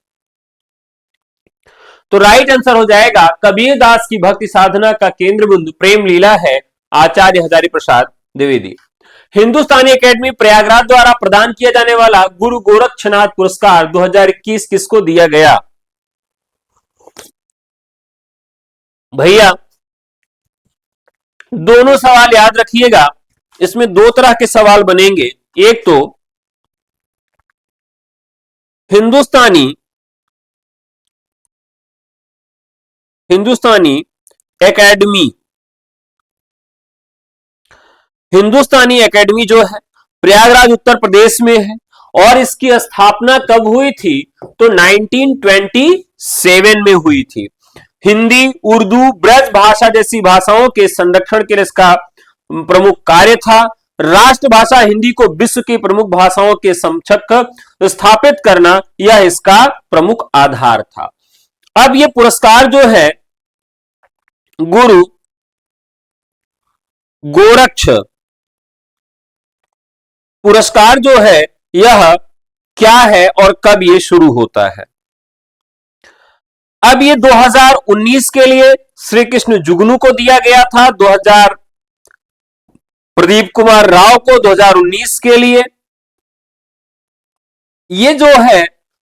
तो राइट आंसर हो जाएगा कबीर दास की भक्ति साधना का केंद्र बिंदु प्रेम लीला है, आचार्य हजारी प्रसाद द्विवेदी। हिंदुस्तानी एकेडमी प्रयागराज द्वारा प्रदान किया जाने वाला गुरु गोरक्षनाथ पुरस्कार 2021 किसको दिया गया? भैया दोनों सवाल याद रखिएगा, इसमें दो तरह के सवाल बनेंगे। एक तो हिंदुस्तानी एकेडमी जो है प्रयागराज उत्तर प्रदेश में है और इसकी स्थापना कब हुई थी? तो 1927 में हुई थी। हिंदी, उर्दू, ब्रज भाषा जैसी भाषाओं के संरक्षण के लिए इसका प्रमुख कार्य था। राष्ट्रभाषा हिंदी को विश्व की प्रमुख भाषाओं के समकक्ष स्थापित करना यह इसका प्रमुख आधार था। अब यह पुरस्कार जो है गुरु गोरक्ष पुरस्कार जो है यह क्या है और कब यह शुरू होता है? अब ये 2019 के लिए श्री कृष्ण जुगनू को दिया गया था, प्रदीप कुमार राव को 2019 के लिए। ये जो है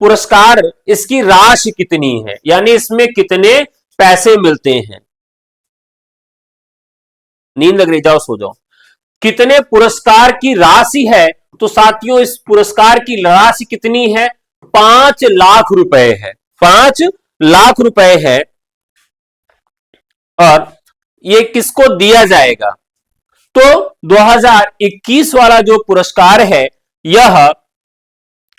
पुरस्कार, इसकी राशि कितनी है, यानी इसमें कितने पैसे मिलते हैं? नींद लग रही, जाओ सो जाओ। कितने पुरस्कार की राशि है? तो साथियों इस पुरस्कार की राशि कितनी है? 5 लाख रुपए है। 5 लाख रुपए है। और ये किसको दिया जाएगा? तो 2021 वाला जो पुरस्कार है यह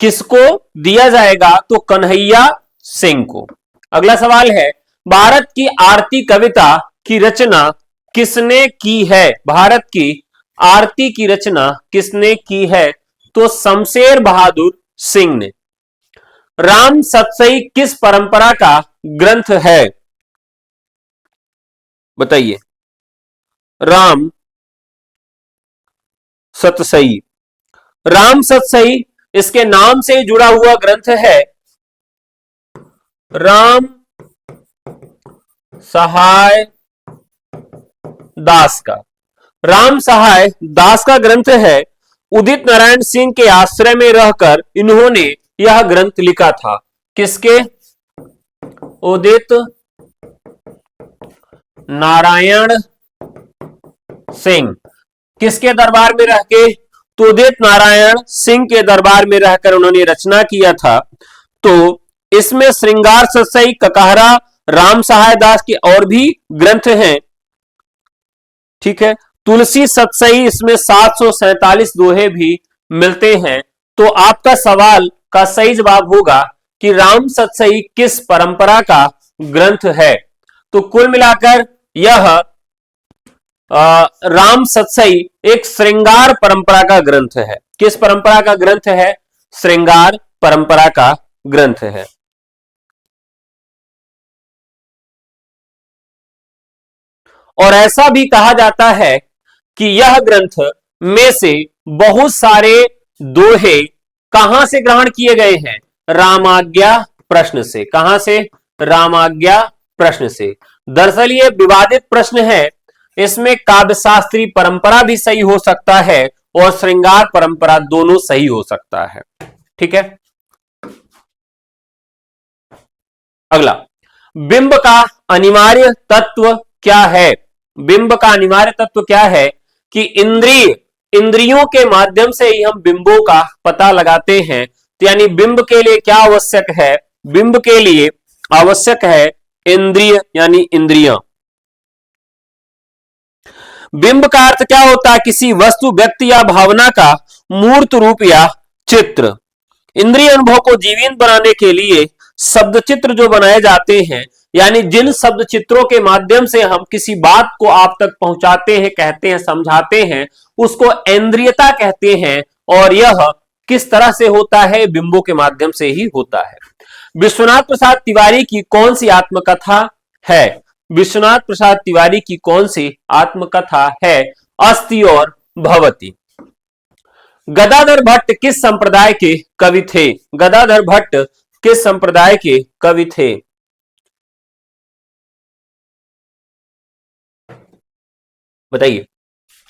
किसको दिया जाएगा? तो कन्हैया सिंह को। अगला सवाल है, भारत की आरती कविता की रचना किसने की है? भारत की आरती की रचना किसने की है? तो शमशेर बहादुर सिंह ने। राम सतसई किस परंपरा का ग्रंथ है? बताइए। राम सतसई, इसके नाम से जुड़ा हुआ ग्रंथ है राम सहाय दास का। राम सहाय दास का ग्रंथ है। उदित नारायण सिंह के आश्रय में रहकर इन्होंने यह ग्रंथ लिखा था। किसके? उदित नारायण सिंह। किसके दरबार में रह के? तो उदित नारायण सिंह के दरबार में रहकर उन्होंने रचना किया था। तो इसमें श्रृंगार सतसई, ककहरा, राम सहाय दास के और भी ग्रंथ हैं। ठीक है। तुलसी सतसई, इसमें 747 दोहे भी मिलते हैं। तो आपका सवाल का सही जवाब होगा कि राम सतसई किस परंपरा का ग्रंथ है? तो कुल मिलाकर यह राम सतसई एक श्रृंगार परंपरा का ग्रंथ है। किस परंपरा का ग्रंथ है? श्रृंगार परंपरा का ग्रंथ है। और ऐसा भी कहा जाता है कि यह ग्रंथ में से बहुत सारे दोहे कहां से ग्रहण किए गए हैं? रामाज्ञा प्रश्न से। कहां से? रामाज्ञा प्रश्न से। दरअसल ये विवादित प्रश्न है। इसमें काव्यशास्त्री परंपरा भी सही हो सकता है और श्रृंगार परंपरा, दोनों सही हो सकता है। ठीक है। अगला, बिंब का अनिवार्य तत्व क्या है? बिंब का अनिवार्य तत्व क्या है? कि इंद्रियों के माध्यम से ही हम बिंबों का पता लगाते हैं। तो यानी बिंब के लिए क्या आवश्यक है? बिंब के लिए आवश्यक है इंद्रिय, यानी इंद्रियां। बिंब का अर्थ क्या होता है? किसी वस्तु, व्यक्ति या भावना का मूर्त रूप या चित्र। इंद्रिय अनुभव को जीवंत बनाने के लिए शब्द चित्र जो बनाए जाते हैं, यानी जिन शब्द चित्रों के माध्यम से हम किसी बात को आप तक पहुंचाते हैं, कहते हैं, समझाते हैं, उसको इंद्रियता कहते हैं। और यह किस तरह से होता है? बिंबों के माध्यम से ही होता है। विश्वनाथ प्रसाद तिवारी की कौन सी आत्मकथा है? विश्वनाथ प्रसाद तिवारी की कौन सी आत्मकथा है? अस्ति और भवती। गदाधर भट्ट किस संप्रदाय के कवि थे? गदाधर भट्ट किस संप्रदाय के कवि थे? बताइए,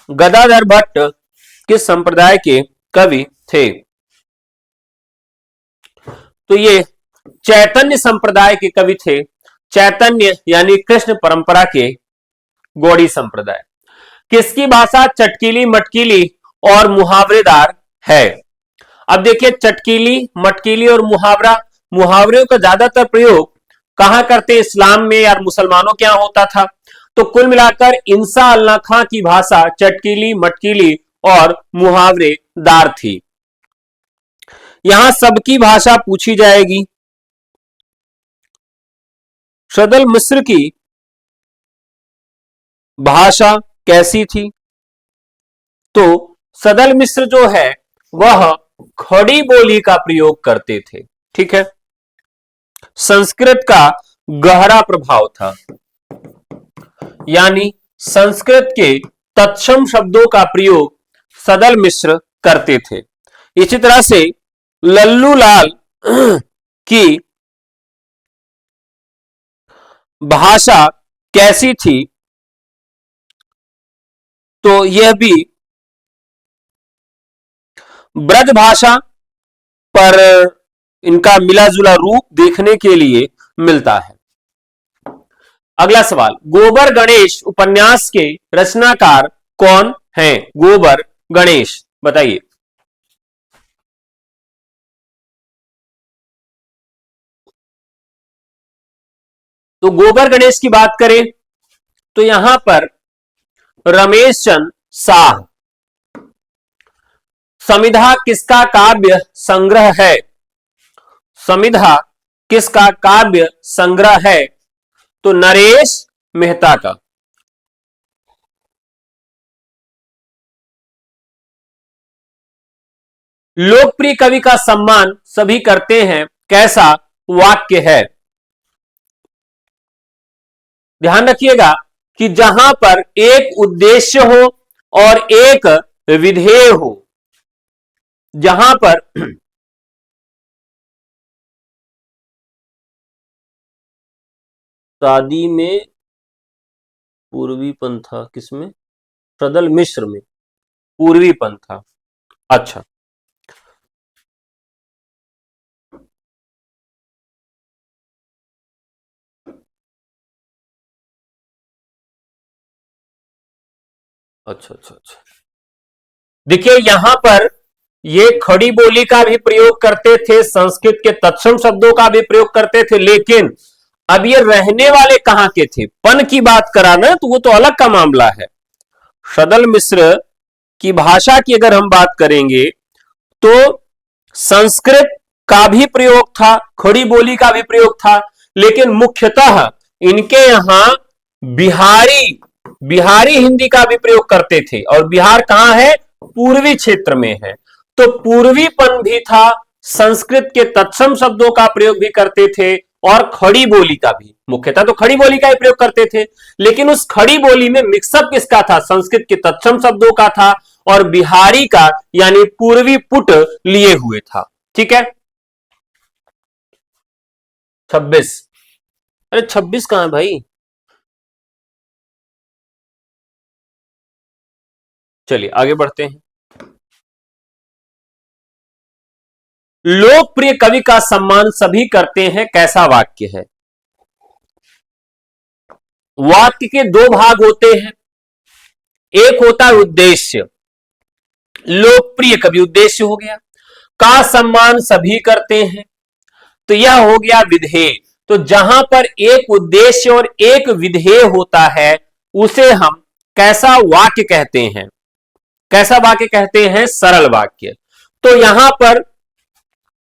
गदाधर भट्ट किस संप्रदाय के कवि थे? तो ये चैतन्य संप्रदाय के कवि थे। चैतन्य यानी कृष्ण परंपरा के गौड़ी संप्रदाय। किसकी भाषा चटकीली, मटकीली और मुहावरेदार है? अब देखिए, चटकीली, मटकीली और मुहावरा, मुहावरों का ज्यादातर प्रयोग कहां करते? इस्लाम में या मुसलमानों के यहां होता था। तो कुल मिलाकर इंसा अल्लाह खां की भाषा चटकीली, मटकीली और मुहावरेदार थी। यहां सबकी भाषा पूछी जाएगी। सदल मिस्र की भाषा कैसी थी? तो सदल मिस्र जो है वह खड़ी बोली का प्रयोग करते थे। ठीक है, संस्कृत का गहरा प्रभाव था, यानी संस्कृत के तत्सम शब्दों का प्रयोग सदल मिस्र करते थे। इसी तरह से लल्लू लाल की भाषा कैसी थी? तो यह भी ब्रज भाषा, पर इनका मिला जुला रूप देखने के लिए मिलता है। अगला सवाल, गोबर गणेश उपन्यास के रचनाकार कौन हैं? गोबर गणेश, बताइए। तो गोबर गणेश की बात करें तो यहां पर रमेश चंद्र शाह। समिधा किसका काव्य संग्रह है? समिधा किसका काव्य संग्रह है? तो नरेश मेहता का। लोकप्रिय कवि का सम्मान सभी करते हैं, कैसा वाक्य है? ध्यान रखिएगा कि जहां पर एक उद्देश्य हो और एक विधेय हो, जहां पर शादी में पूर्वी पंथा, किसमें? सदल मिश्र में पूर्वी पंथा। अच्छा, अच्छा, अच्छा, अच्छा। देखिए, यहां पर ये खड़ी बोली का भी प्रयोग करते थे, संस्कृत के तत्सम शब्दों का भी प्रयोग करते थे, लेकिन अब ये रहने वाले कहां के थे? पन की बात कराना तो वो तो अलग का मामला है। सदल मिश्र की भाषा की अगर हम बात करेंगे तो संस्कृत का भी प्रयोग था, खड़ी बोली का भी प्रयोग था, लेकिन मुख्यतः इनके यहां बिहारी बिहारी हिंदी का भी प्रयोग करते थे। और बिहार कहां है? पूर्वी क्षेत्र में है। तो पूर्वीपन भी था, संस्कृत के तत्सम शब्दों का प्रयोग भी करते थे और खड़ी बोली का भी, मुख्यतः तो खड़ी बोली का ही प्रयोग करते थे, लेकिन उस खड़ी बोली में मिक्सअप किसका था? संस्कृत के तत्सम शब्दों का था और बिहारी का, यानी पूर्वी पुट लिए हुए था। ठीक है, 26। अरे 26 कहां है भाई? चलिए आगे बढ़ते हैं। लोकप्रिय कवि का सम्मान सभी करते हैं, कैसा वाक्य है? वाक्य के दो भाग होते हैं, एक होता है उद्देश्य। लोकप्रिय कवि उद्देश्य हो गया, का सम्मान सभी करते हैं तो यह हो गया विधेय। तो जहां पर एक उद्देश्य और एक विधेय होता है उसे हम कैसा वाक्य कहते हैं? कैसा वाक्य कहते हैं? सरल वाक्य। तो यहां पर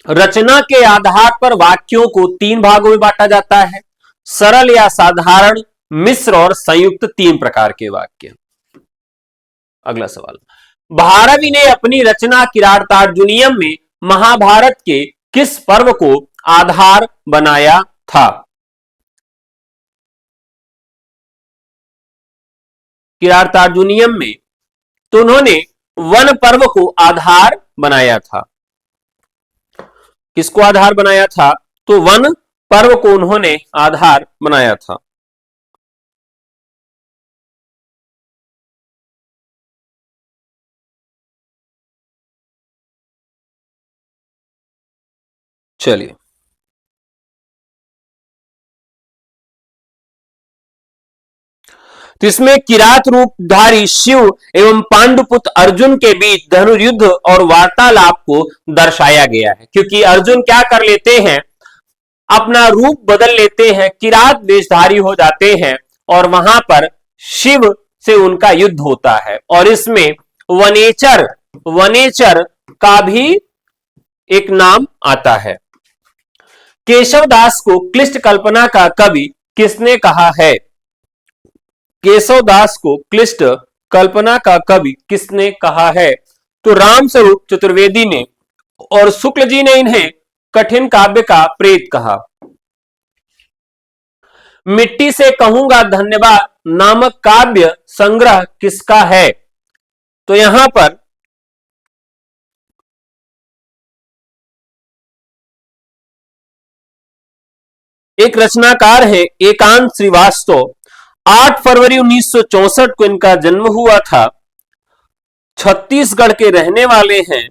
रचना के आधार पर वाक्यों को तीन भागों में बांटा जाता है। सरल या साधारण, मिश्र और संयुक्त, 3 प्रकार के वाक्य। अगला सवाल, भारवी ने अपनी रचना किरातार्जुनीयम में महाभारत के किस पर्व को आधार बनाया था? किरातार्जुनीयम में तो उन्होंने वन पर्व को आधार बनाया था। किसको आधार बनाया था? तो वन पर्व को उन्होंने आधार बनाया था। चलिए, तो इसमें किरात रूपधारी शिव एवं पांडुपुत्र अर्जुन के बीच धनुर्युद्ध और वार्तालाप को दर्शाया गया है, क्योंकि अर्जुन क्या कर लेते हैं, अपना रूप बदल लेते हैं, किरात वेशधारी हो जाते हैं और वहां पर शिव से उनका युद्ध होता है। और इसमें वनेचर वनेचर का भी एक नाम आता है। केशवदास को क्लिष्ट कल्पना का कवि किसने कहा है? केशवदास को क्लिष्ट कल्पना का कवि किसने कहा है? तो रामस्वरूप चतुर्वेदी ने, और शुक्ल जी ने इन्हें कठिन काव्य का प्रेत कहा। मिट्टी से कहूंगा धन्यवाद नामक काव्य संग्रह किसका है? तो यहां पर एक रचनाकार है एकांत श्रीवास्तव। 8 फरवरी 1964 को इनका जन्म हुआ था। छत्तीसगढ़ के रहने वाले हैं।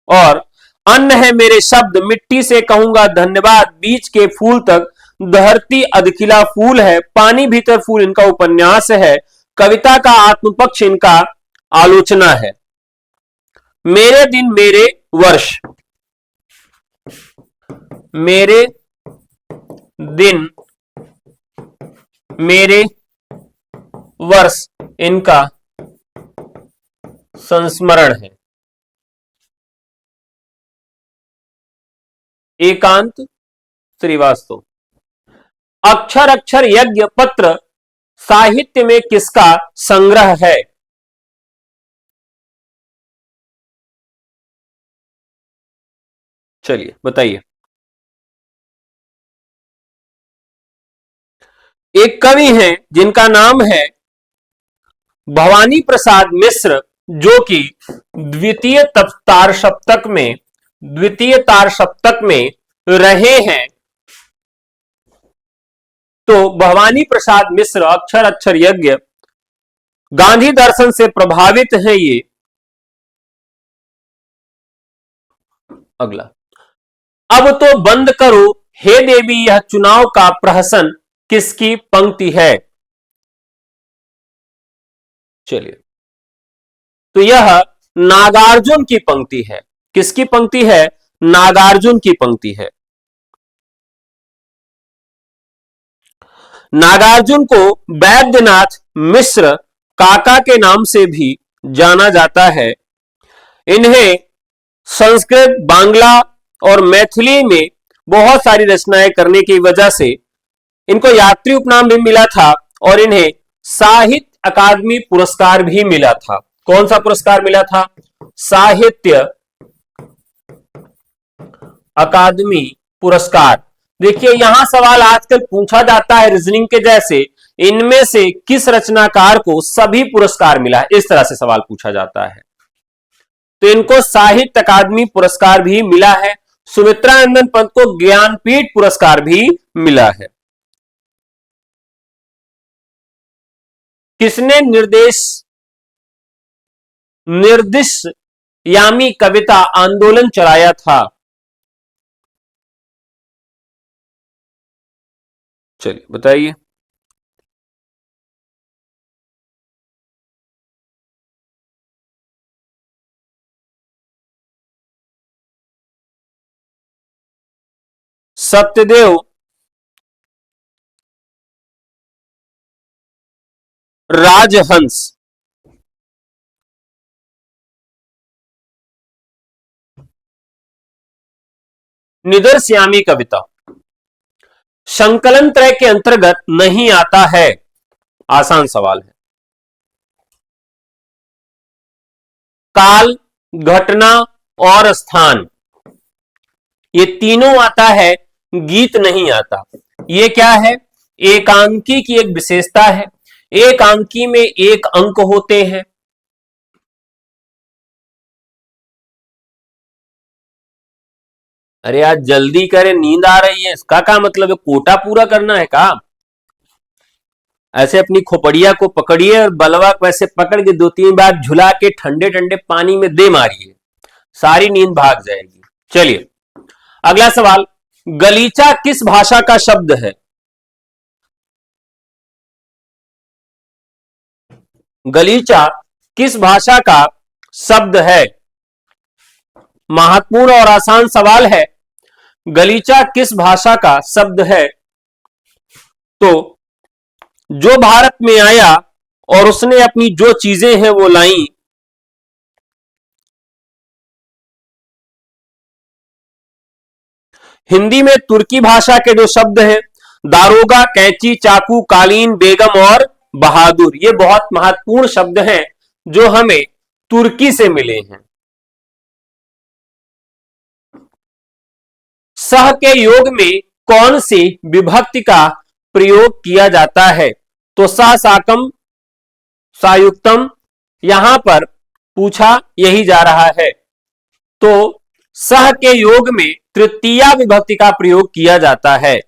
और अन्न है मेरे शब्द, मिट्टी से कहूंगा धन्यवाद, बीच के फूल तक धरती अधखिला फूल है, पानी भीतर फूल इनका उपन्यास है, कविता का आत्मपक्ष इनका आलोचना है। मेरे दिन मेरे वर्ष, मेरे दिन मेरे वर्ष इनका संस्मरण है। एकांत श्रीवास्तव। अक्षर अक्षर यज्ञ पत्र साहित्य में किसका संग्रह है? चलिए बताइए। एक कवि हैं जिनका नाम है भवानी प्रसाद मिश्र, जो कि द्वितीय तार सप्तक में रहे हैं। तो भवानी प्रसाद मिश्र अक्षर अक्षर यज्ञ, गांधी दर्शन से प्रभावित है ये। अगला, अब तो बंद करो हे देवी यह चुनाव का प्रहसन किसकी पंक्ति है? चलिए, तो यह नागार्जुन की पंक्ति है। किसकी पंक्ति है? नागार्जुन की पंक्ति है। नागार्जुन को वैद्यनाथ मिश्र काका के नाम से भी जाना जाता है। इन्हें संस्कृत, बांग्ला और मैथिली में बहुत सारी रचनाएं करने की वजह से इनको यात्री उपनाम भी मिला था और इन्हें साहित्य अकादमी पुरस्कार भी मिला था। कौन सा पुरस्कार मिला था? साहित्य अकादमी पुरस्कार। देखिए, यहां सवाल आजकल पूछा जाता है रीजनिंग के जैसे, इनमें से किस रचनाकार को सभी पुरस्कार मिला है, इस तरह से सवाल पूछा जाता है। तो इनको साहित्य अकादमी पुरस्कार भी मिला है। सुमित्रा नंदन पंत को ज्ञानपीठ पुरस्कार भी मिला है। किसने निर्दिष्ट यामी कविता आंदोलन चलाया था? चलिए बताइए। सत्यदेव राजहंस। निदर्श्यामी कविता। संकलन त्रय के अंतर्गत नहीं आता है? आसान सवाल है। काल, घटना और स्थान, ये तीनों आता है, गीत नहीं आता। ये क्या है? एकांकी की एक विशेषता है। एकांकी में एक अंक होते हैं। अरे यार जल्दी करें, नींद आ रही है, इसका क्या मतलब है? कोटा पूरा करना है का? ऐसे अपनी खोपड़िया को पकड़िए और बलवा को ऐसे पकड़ के 2-3 बार झुला के ठंडे ठंडे पानी में दे मारिए, सारी नींद भाग जाएगी। चलिए अगला सवाल, गलीचा किस भाषा का शब्द है? गलीचा किस भाषा का शब्द है? महत्वपूर्ण और आसान सवाल है। गलीचा किस भाषा का शब्द है? तो जो भारत में आया और उसने अपनी जो चीजें हैं वो लाई, हिंदी में तुर्की भाषा के जो शब्द हैं, दारोगा, कैंची, चाकू, कालीन, बेगम और बहादुर, ये बहुत महत्वपूर्ण शब्द हैं जो हमें तुर्की से मिले हैं। सह के योग में कौन सी विभक्ति का प्रयोग किया जाता है? तो सह, साकम, सायुक्तम, यहां पर पूछा यही जा रहा है। तो सह के योग में तृतीया विभक्ति का प्रयोग किया जाता है।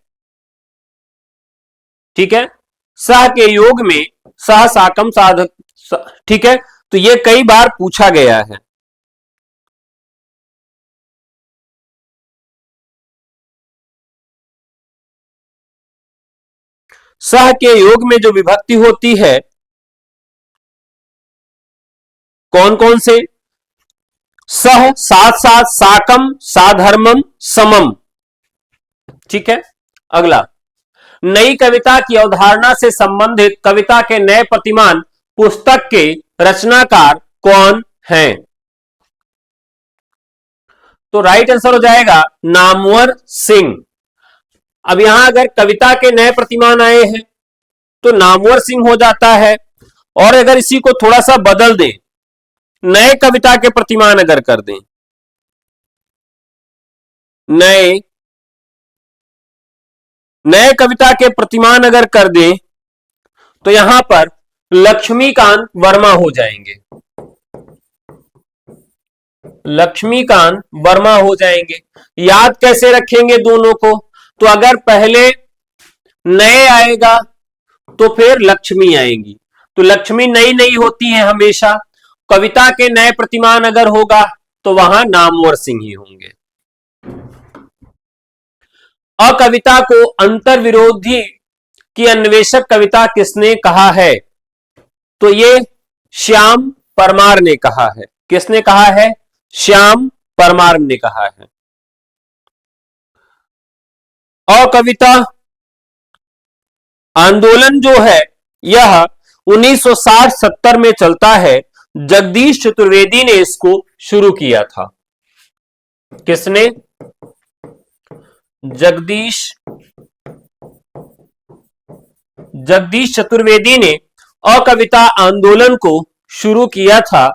ठीक है, सह के योग में सह, साकम, साधक, ठीक है, तो ये कई बार पूछा गया है। सह के योग में जो विभक्ति होती है, कौन कौन से? सह, साथ साथ, साकम, साधर्मम, समम। ठीक है, अगला, नई कविता की अवधारणा से संबंधित कविता के नए प्रतिमान पुस्तक के रचनाकार कौन हैं? तो राइट आंसर हो जाएगा नामवर सिंह। अब यहां अगर कविता के नए प्रतिमान आए हैं तो नामवर सिंह हो जाता है, और अगर इसी को थोड़ा सा बदल दें, नए कविता के प्रतिमान अगर कर दें, नए कविता के प्रतिमान अगर कर दें, तो यहां पर लक्ष्मीकांत वर्मा हो जाएंगे। लक्ष्मीकांत वर्मा हो जाएंगे। याद कैसे रखेंगे दोनों को? तो अगर पहले नए आएगा तो फिर लक्ष्मी आएंगी, तो लक्ष्मी नई नहीं होती है हमेशा। कविता के नए प्रतिमान अगर होगा तो वहां नामवर सिंह ही होंगे। अकविता को अंतर्विरोधी की अन्वेषक कविता किसने कहा है? तो ये श्याम परमार ने कहा है। किसने कहा है? श्याम परमार ने कहा है। अकविता आंदोलन जो है यह 1960-70 में चलता है। जगदीश चतुर्वेदी ने इसको शुरू किया था। किसने? जगदीश चतुर्वेदी ने अकविता आंदोलन को शुरू किया था।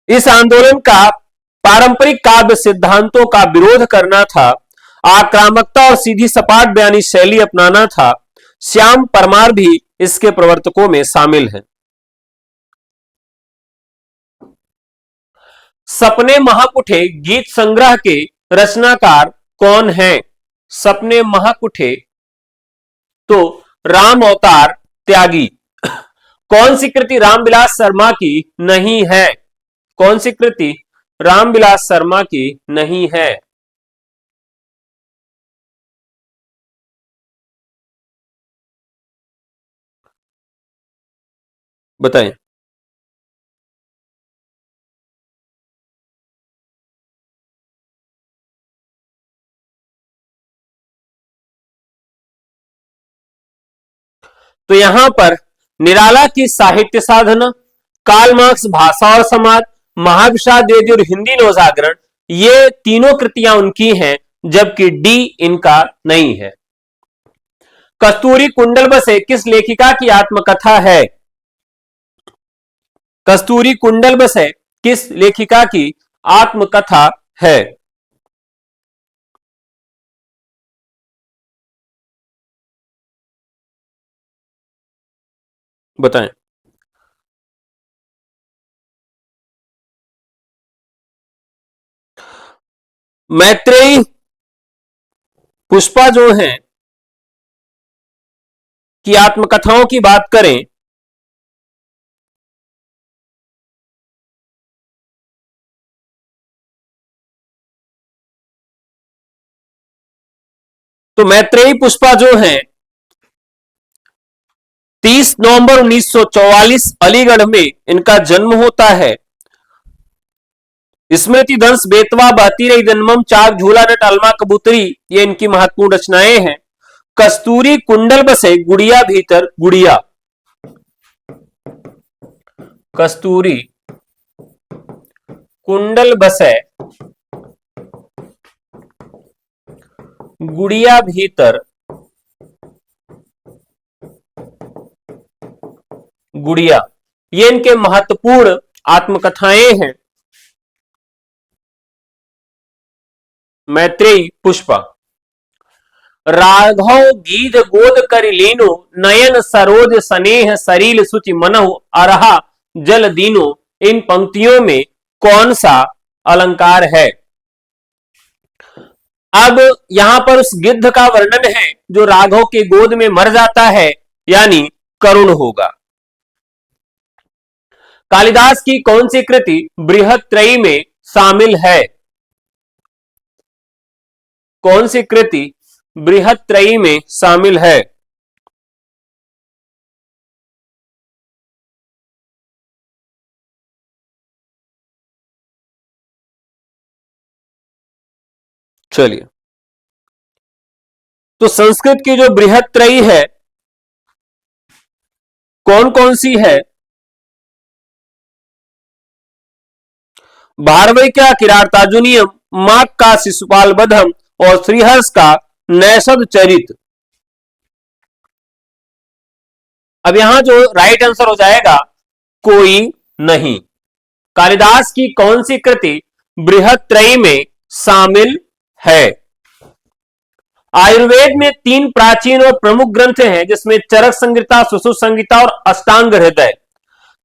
इस आंदोलन का पारंपरिक काव्य सिद्धांतों का विरोध करना था, आक्रामकता और सीधी सपाट बयानी शैली अपनाना था। श्याम परमार भी इसके प्रवर्तकों में शामिल हैं। सपने महक उठे गीत संग्रह के रचनाकार कौन हैं? सपने महक उठे, तो राम अवतार त्यागी। कौन सी कृति रामविलास शर्मा की नहीं है? कौन सी कृति रामविलास शर्मा की नहीं है? बताएं। तो यहां पर निराला की साहित्य साधना, कार्ल मार्क्स भाषा और समाज, महाविषाद वेदी और हिंदी नवजागरण, ये तीनों कृतियां उनकी हैं जबकि डी इनका नहीं है। कस्तूरी कुंडल बसे किस लेखिका की आत्मकथा है? कस्तूरी कुंडल बसे किस लेखिका की आत्मकथा है? बताएं। मैत्रेयी पुष्पा जो है की आत्मकथाओं की बात करें तो मैत्रेयी पुष्पा जो है 30 नवंबर 1944 अलीगढ़ में इनका जन्म होता है। स्मृति दंश बेतवा बहती रही जन्मम चाक झूला नट अलमा कबूतरी ये इनकी महत्वपूर्ण रचनाएं हैं। कस्तूरी कुंडल बसे गुड़िया भीतर गुड़िया। कस्तूरी कुंडल बसे गुड़िया भीतर गुड़िया ये इनके महत्वपूर्ण आत्मकथाएं हैं। मैत्रेयी पुष्पा। राघव गीध गोद कर लीनो नयन सरोज स्नेह सरील सुचि मनहु अरहा जल दीनो इन पंक्तियों में कौन सा अलंकार है? अब यहां पर उस गिद्ध का वर्णन है जो राघव के गोद में मर जाता है, यानी करुण होगा। कालिदास की कौन सी कृति बृहत्त्रयी में शामिल है? कौन सी कृति बृहत्त्रयी में शामिल है? चलिए, तो संस्कृत की जो बृहत्त्रयी है कौन कौन सी है? भारवैक्या किरातार्जुनीयम, माक का शिशुपाल बधम और श्रीहर्ष का नैषध चरित। अब यहां जो राइट आंसर हो जाएगा कोई नहीं। कालिदास की कौन सी कृति बृहत्त्रयी में शामिल है? आयुर्वेद में 3 प्राचीन और प्रमुख ग्रंथ हैं जिसमें चरक संहिता, सुश्रुत संहिता और अष्टांग हृदय।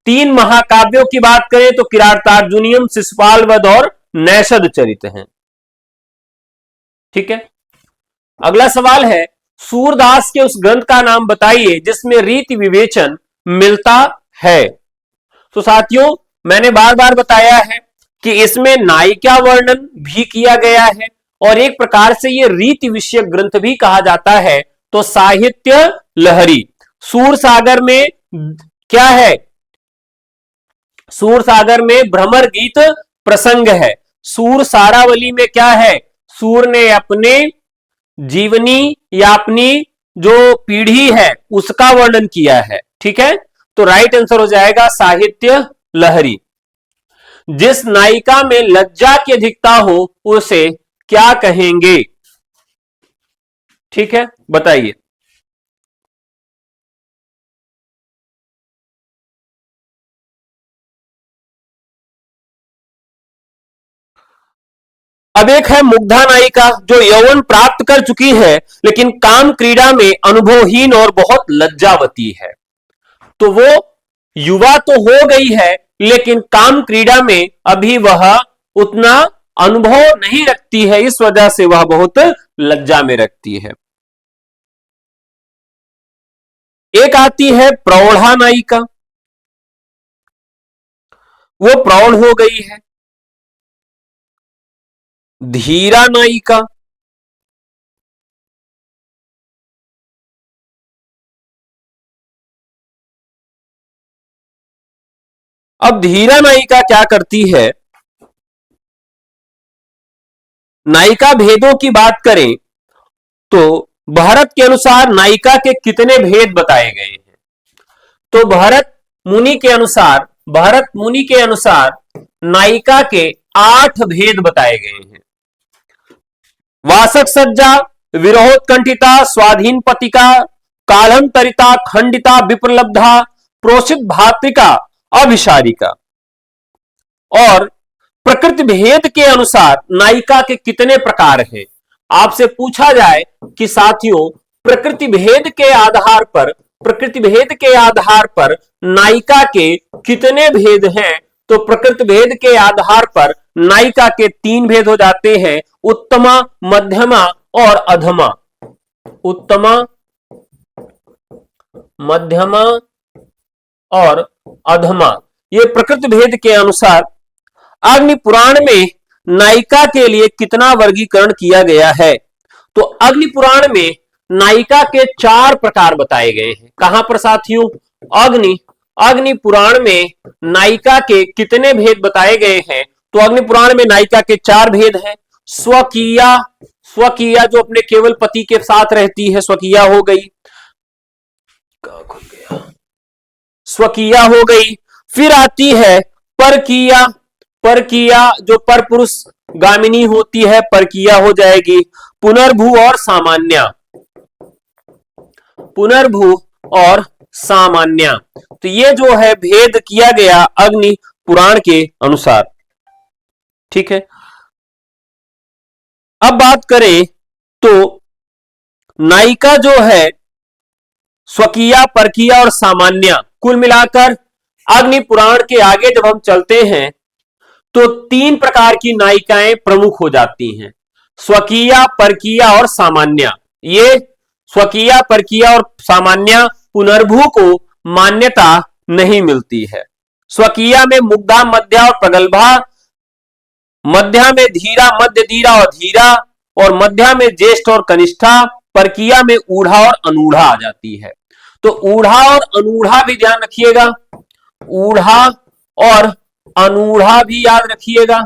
3 महाकाव्यों की बात करें तो किरातार्जुनीयम, शिशुपाल वध और नैषध चरित हैं। ठीक है, अगला सवाल है सूरदास के उस ग्रंथ का नाम बताइए जिसमें रीति विवेचन मिलता है। तो साथियों मैंने बार बार बताया है कि इसमें नायिका वर्णन भी किया गया है और एक प्रकार से यह रीति विषयक ग्रंथ भी कहा जाता है। तो साहित्य लहरी सूर सागर में क्या है? सूर सागर में भ्रमर गीत प्रसंग है। सूर सारावली में क्या है? सूर ने अपने जीवनी या अपनी जो पीढ़ी है उसका वर्णन किया है। ठीक है, तो राइट आंसर हो जाएगा साहित्य लहरी। जिस नायिका में लज्जा की अधिकता हो उसे क्या कहेंगे? ठीक है, बताइए। अब एक है मुग्धा नायिका जो यौवन प्राप्त कर चुकी है लेकिन काम क्रीड़ा में अनुभवहीन और बहुत लज्जावती है। तो वो युवा तो हो गई है लेकिन काम क्रीड़ा में अभी वह उतना अनुभव नहीं रखती है, इस वजह से वह बहुत लज्जा में रखती है। एक आती है प्रौढ़ा नायिका, वो प्रौढ़ हो गई है। धीरा नायिका, अब धीरा नायिका क्या करती है? नायिका भेदों की बात करें तो भारत के अनुसार नायिका के कितने भेद बताए गए हैं? तो भारत मुनि के अनुसार नायिका के 8 भेद बताए गए हैं। वासक सज्जा, विरहोत्कंठिता, स्वाधीन पतिका, कालंतरिता, खंडिता, विप्रलब्धा, प्रोषित भात्रिका, अभिसारिका। और प्रकृति भेद के अनुसार नायिका के कितने प्रकार हैं? आपसे पूछा जाए कि साथियों प्रकृति भेद के आधार पर, प्रकृति भेद के आधार पर नायिका के कितने भेद हैं, तो प्रकृति भेद के आधार पर नायिका के 3 भेद हो जाते हैं, उत्तमा, मध्यमा और अधमा। उत्तमा, मध्यमा और अधमा, ये प्रकृति भेद के अनुसार अग्नि पुराण में नायिका के लिए कितना वर्गीकरण किया गया है? तो अग्नि पुराण में नायिका के 4 प्रकार बताए गए हैं। कहां पर साथियों? अग्नि अग्नि पुराण में नायिका के कितने भेद बताए गए हैं? तो अग्नि पुराण में नायिका के 4 भेद हैं। स्वकीया, स्वकीया जो अपने केवल पति के साथ रहती है, स्वकीया हो गई, स्वकीया हो गई। फिर आती है परकीया, परकीया जो पर पुरुष गामिनी होती है, परकीया हो जाएगी। पुनर्भू और सामान्या, पुनर्भू और सामान्या। तो ये जो है भेद किया गया अग्नि पुराण के अनुसार। ठीक है, अब बात करें तो नायिका जो है स्वकीया, परकीया और सामान्या, कुल मिलाकर अग्नि पुराण के आगे जब हम चलते हैं तो 3 प्रकार की नायिकाएं प्रमुख हो जाती हैं, स्वकीया, परकीया और सामान्या। ये स्वकीया, परकीया और सामान्या पुनर्भू को मान्यता नहीं मिलती है। स्वकीया में मुग्धा, मध्या और प्रगल्भा, मध्या में धीरा, मध्य धीरा और धीरा, और मध्या में ज्येष्ठ और कनिष्ठा, परकीया में ऊढ़ा और अनूढ़ा आ जाती है। तो ऊढ़ा और अनूढ़ा भी ध्यान रखिएगा, ऊढ़ा और अनूढ़ा भी याद रखिएगा।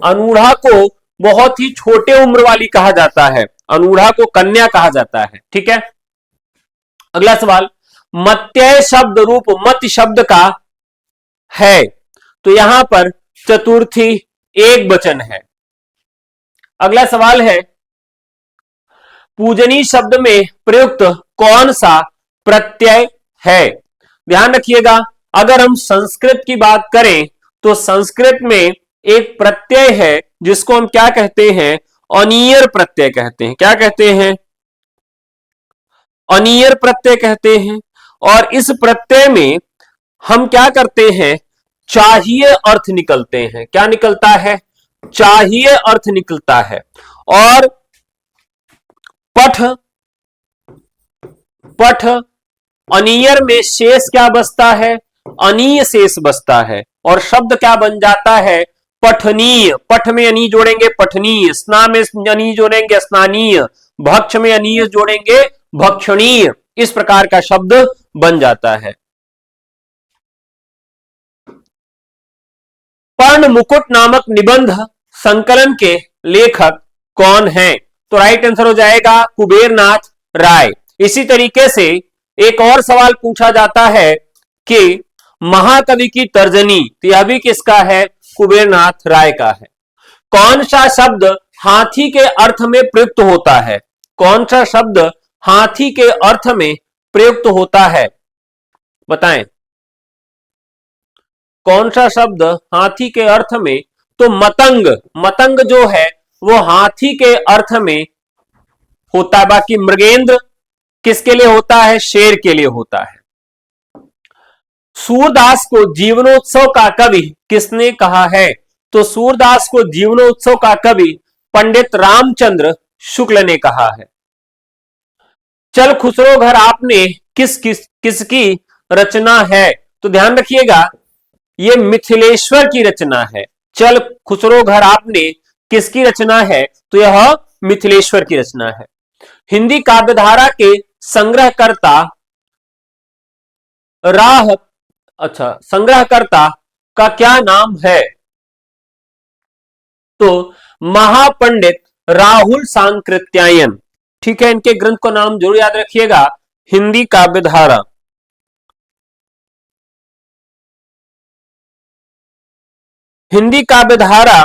अनूढ़ा को बहुत ही छोटे उम्र वाली कहा जाता है, अनूढ़ा को कन्या कहा जाता है। ठीक है, अगला सवाल, मत्यय शब्द रूप मत शब्द का है, तो यहां पर चतुर्थी एक वचन है। अगला सवाल है, पूजनी शब्द में प्रयुक्त कौन सा प्रत्यय है? ध्यान रखिएगा, अगर हम संस्कृत की बात करें तो संस्कृत में एक प्रत्यय है जिसको हम क्या कहते हैं? अनियर प्रत्यय कहते हैं। क्या कहते हैं? अनियर प्रत्यय कहते हैं। और इस प्रत्यय में हम क्या करते हैं? चाहिए अर्थ निकलते हैं। क्या निकलता है? चाहिए अर्थ निकलता है। और पठ, पठ अनियर में शेष क्या बचता है? अनीय शेष बचता है, और शब्द क्या बन जाता है? पठनीय। पठ में अनी जोड़ेंगे पठनीय, स्ना में अनी जोड़ेंगे स्नानीय, भक्ष में अनीय जोड़ेंगे भक्षणीय, इस प्रकार का शब्द बन जाता है। पर्ण मुकुट नामक निबंध संकलन के लेखक कौन हैं? तो राइट आंसर हो जाएगा कुबेरनाथ राय। इसी तरीके से एक और सवाल पूछा जाता है कि महाकवि की तर्जनी, तो यह भी किसका है? कुबेरनाथ राय का है। कौन सा शब्द हाथी के अर्थ में प्रयुक्त होता है? कौन सा शब्द हाथी के अर्थ में प्रयुक्त होता है? बताएं, कौन सा शब्द हाथी के अर्थ में? तो मतंग, मतंग जो है वो हाथी के अर्थ में होता है। बाकी मृगेंद्र किसके लिए होता है? शेर के लिए होता है। सूरदास को जीवनोत्सव का कवि किसने कहा है? तो सूरदास को जीवनोत्सव का कवि पंडित रामचंद्र शुक्ल ने कहा है। चल खुसरो घर आपने किसकी रचना है? तो ध्यान रखिएगा, ये मिथिलेश्वर की रचना है। चल खुसरो घर आपने किसकी रचना है? तो यह मिथिलेश्वर की रचना है। हिंदी काव्यधारा के संग्रहकर्ता राह, अच्छा, संग्रहकर्ता का क्या नाम है? तो महापंडित राहुल सांकृत्यायन। ठीक है, इनके ग्रंथ को नाम जरूर याद रखिएगा, हिंदी काव्यधारा। हिंदी काव्यधारा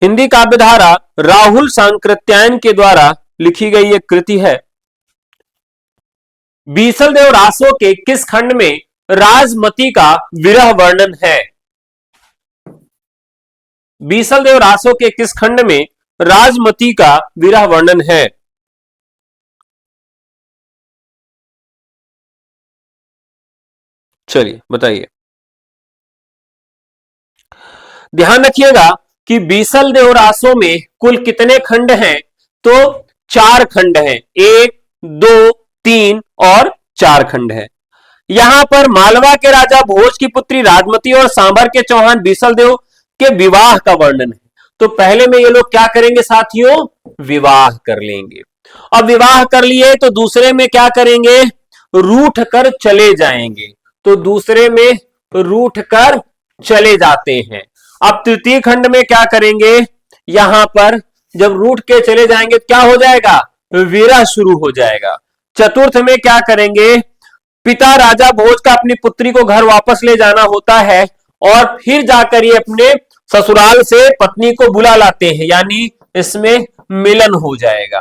हिंदी काव्यधारा राहुल सांकृत्यायन के द्वारा लिखी गई एक कृति है। बीसल देव रासो के किस खंड में राजमती का विरह वर्णन है? बीसल देव रासो के किस खंड में राजमती का विरह वर्णन है? चलिए बताइए। ध्यान रखिएगा कि बीसल देव रासो में कुल कितने खंड हैं? तो 4 खंड हैं। 1, 2, 3 और 4 खंड है। यहां पर मालवा के राजा भोज की पुत्री राजमती और सांभर के चौहान बीसल देव के विवाह का वर्णन है। तो पहले में ये लोग क्या करेंगे साथियों? विवाह कर लेंगे। अब विवाह कर लिए तो दूसरे में क्या करेंगे? रूठ कर चले जाएंगे। तो दूसरे में रूठ कर चले जाते हैं। अब तृतीय खंड में क्या करेंगे? यहां पर जब रूठ के चले जाएंगे तो क्या हो जाएगा? विरह शुरू हो जाएगा। चतुर्थ में क्या करेंगे? पिता राजा भोज का अपनी पुत्री को घर वापस ले जाना होता है और फिर जाकर ये अपने ससुराल से पत्नी को बुला लाते हैं, यानी इसमें मिलन हो जाएगा।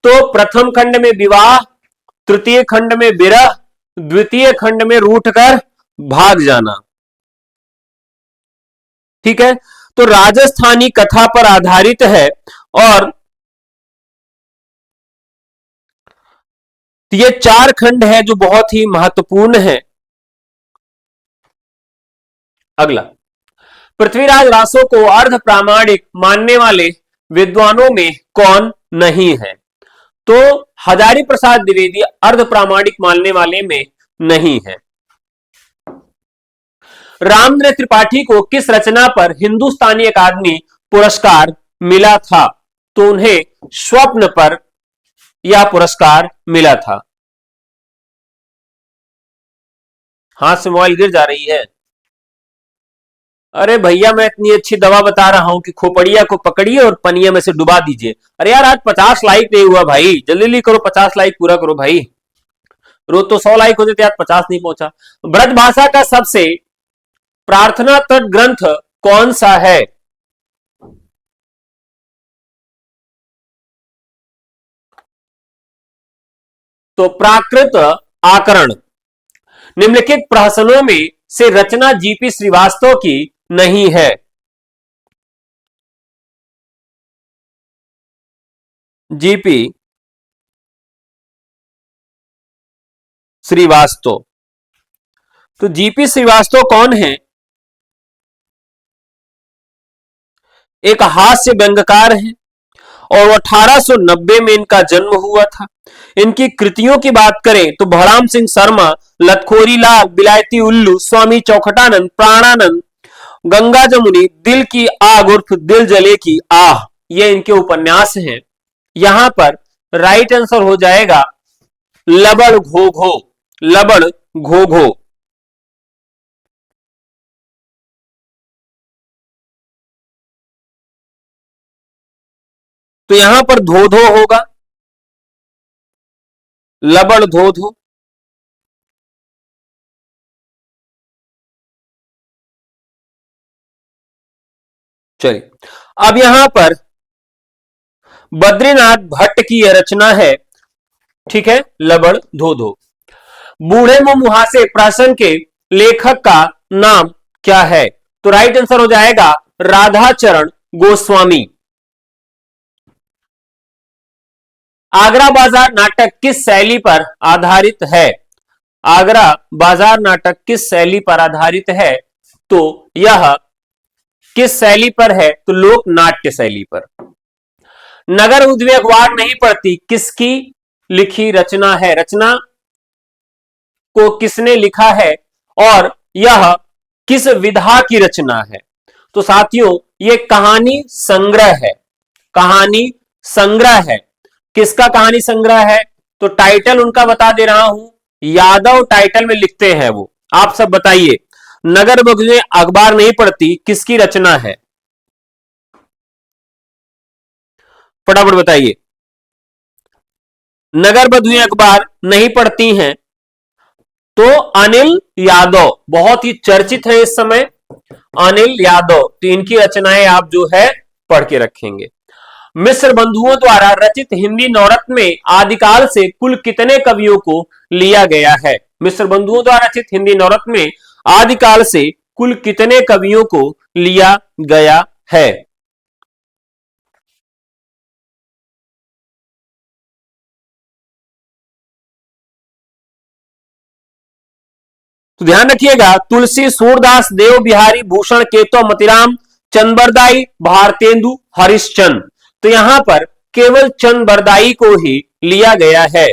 तो प्रथम खंड में विवाह, तृतीय खंड में विरह, द्वितीय खंड में रूठ कर भाग जाना। ठीक है, तो राजस्थानी कथा पर आधारित है और ये 4 खंड है जो बहुत ही महत्वपूर्ण है। अगला, पृथ्वीराज रासो को अर्ध प्रामाणिक मानने वाले विद्वानों में कौन नहीं है? तो हजारी प्रसाद द्विवेदी अर्ध प्रामाणिक मानने वाले में नहीं है। रामचंद्र त्रिपाठी को किस रचना पर हिंदुस्तानी अकादमी पुरस्कार मिला था? तो उन्हें स्वप्न पर यह पुरस्कार मिला था। हाथ से मोबाइल गिर जा रही है। अरे भैया मैं इतनी अच्छी दवा बता रहा हूं कि खोपड़िया को पकड़िए और पनिया में से डुबा दीजिए। अरे यार आज 50 लाइक नहीं हुआ भाई, जल्दी जल्दी करो, 50 लाइक पूरा करो भाई। रोज तो 100 लाइक होते थे, आज 50 नहीं पहुंचा। ब्रज भाषा का सबसे प्रार्थना तट ग्रंथ कौन सा है? तो प्राकृत आकरण। निम्नलिखित प्रहसनों में से रचना जीपी श्रीवास्तव की नहीं है। जीपी श्रीवास्तव। तो जीपी श्रीवास्तव कौन है? एक हास्य व्यंग्यकार है और 1890 में इनका जन्म हुआ था। इनकी कृतियों की बात करें तो भराम सिंह शर्मा, लतखोरी लाल, बिलायती उल्लू, स्वामी चौखटानंद, प्राणानंद, गंगा जमुनी, दिल की आग उर्फ दिल जले की आह, ये इनके उपन्यास हैं। यहां पर राइट आंसर हो जाएगा लबड़ घोघो। लबड़ घोघो। तो यहां पर धोधो होगा, लबड़ धोधो। चलिए, अब यहां पर बद्रीनाथ भट्ट की यह रचना है, ठीक है, लबड़ धोधो। बूढ़े मुंह मुहासे प्रहसन के लेखक का नाम क्या है? तो राइट आंसर हो जाएगा राधाचरण गोस्वामी। आगरा बाजार नाटक किस शैली पर आधारित है? आगरा बाजार नाटक किस शैली पर आधारित है? तो यह किस शैली पर है? तो लोक नाट्य शैली पर। नगर उद्योग अखबार नहीं पढ़ती किसकी लिखी रचना है? रचना को किसने लिखा है और यह किस विधा की रचना है? तो साथियों यह कहानी संग्रह है। कहानी संग्रह है। किसका कहानी संग्रह है? तो टाइटल उनका बता दे रहा हूं, यादव टाइटल में लिखते हैं वो। आप सब बताइए, नगर बगुए अखबार नहीं पढ़ती किसकी रचना है? फटाफट बताइए। नगर बधुएं अखबार नहीं पढ़ती हैं तो अनिल यादव, बहुत ही चर्चित है इस समय, अनिल यादव। तो इनकी रचनाएं आप जो है पढ़ के रखेंगे। मिस्र बंधुओं द्वारा रचित हिंदी नवरत्न में आदिकाल से कुल कितने कवियों को लिया गया है? मिस्र बंधुओं द्वारा रचित हिंदी नवरत्न में आदिकाल से कुल कितने कवियों को लिया गया है? तो ध्यान रखिएगा, तुलसी, सूरदास, देव बिहारी, भूषण, केतो, मतिराम, चंदबरदाई, भारतेंदु, हरिश्चंद्र। तो यहां पर केवल चंदबरदाई को ही लिया गया है।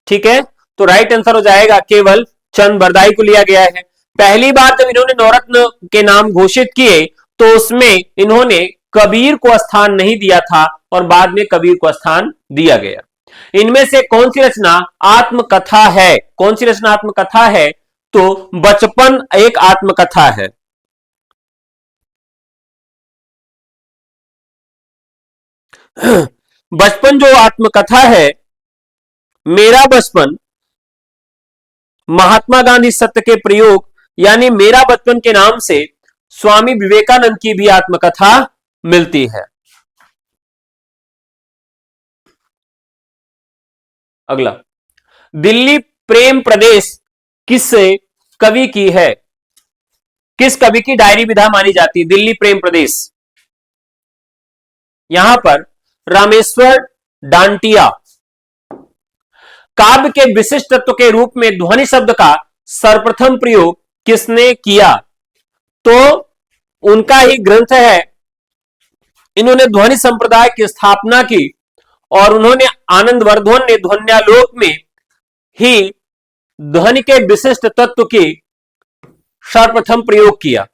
ठीक है, तो राइट आंसर हो जाएगा केवल चंदबरदाई को लिया गया है। पहली बार जब इन्होंने नवरत्न के नाम घोषित किए तो उसमें इन्होंने कबीर को स्थान नहीं दिया था और बाद में कबीर को स्थान दिया गया। इनमें से कौन सी रचना आत्मकथा है? कौन सी रचना आत्मकथा है? तो बचपन एक आत्मकथा है। बचपन जो आत्मकथा है, मेरा बचपन महात्मा गांधी सत्य के प्रयोग यानी मेरा बचपन के नाम से स्वामी विवेकानंद की भी आत्मकथा मिलती है। अगला, दिल्ली प्रेम प्रदेश किस कवि की है? किस कवि की डायरी विधा मानी जाती है दिल्ली प्रेम प्रदेश? यहां पर रामेश्वर डांटिया। काव्य के विशिष्ट तत्व के रूप में ध्वनि शब्द का सर्वप्रथम प्रयोग किसने किया? तो उनका ही ग्रंथ है। इन्होंने ध्वनि संप्रदाय की स्थापना की और उन्होंने आनंदवर्धन ने ध्वन्यालोक में ही ध्वनि के विशिष्ट तत्व की सर्वप्रथम प्रयोग किया।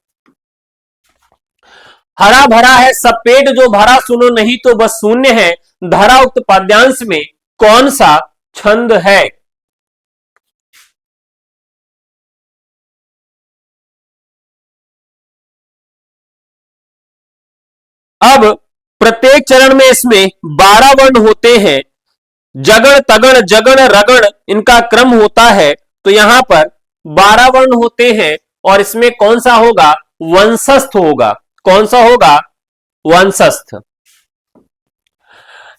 हरा भरा है सब पेट जो भरा, सुनो नहीं तो बस शून्य है, धारा उक्त पद्यांश में कौन सा छंद है? अब प्रत्येक चरण में इसमें 12 वर्ण होते हैं। जगण तगण जगण रगण इनका क्रम होता है। तो यहां पर 12 वर्ण होते हैं और इसमें कौन सा होगा? वंशस्थ होगा। कौन सा होगा? वंशस्थ।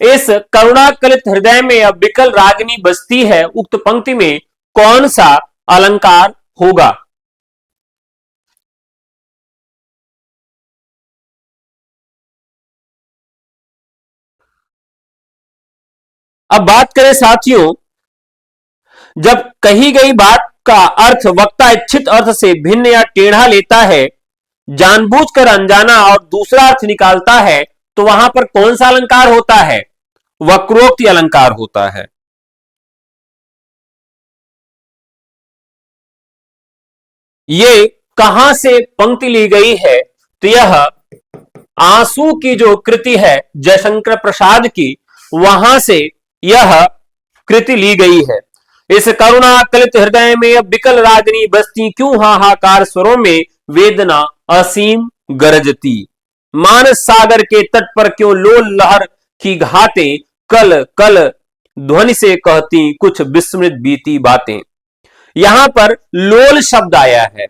इस करुणाकलित हृदय में अब बिकल रागिनी बजती है, उक्त पंक्ति में कौन सा अलंकार होगा? अब बात करें साथियों, जब कही गई बात का अर्थ वक्ता इच्छित अर्थ से भिन्न या टेढ़ा लेता है, जानबूझकर अनजाना और दूसरा अर्थ निकालता है, तो वहां पर कौन सा अलंकार होता है? वक्रोक्ति अलंकार होता है। ये कहां से पंक्ति ली गई है? तो यह आंसू की जो कृति है जयशंकर प्रसाद की, वहां से यह कृति ली गई है। इस करुणा कलित हृदय में अब बिकल रागिनी बसती, क्यों हाहाकार स्वरों में वेदना असीम गरजती, मानस सागर के तट पर क्यों लोल लहर की घातें, कल कल ध्वनि से कहती कुछ विस्मृत बीती बातें। यहां पर लोल शब्द आया है।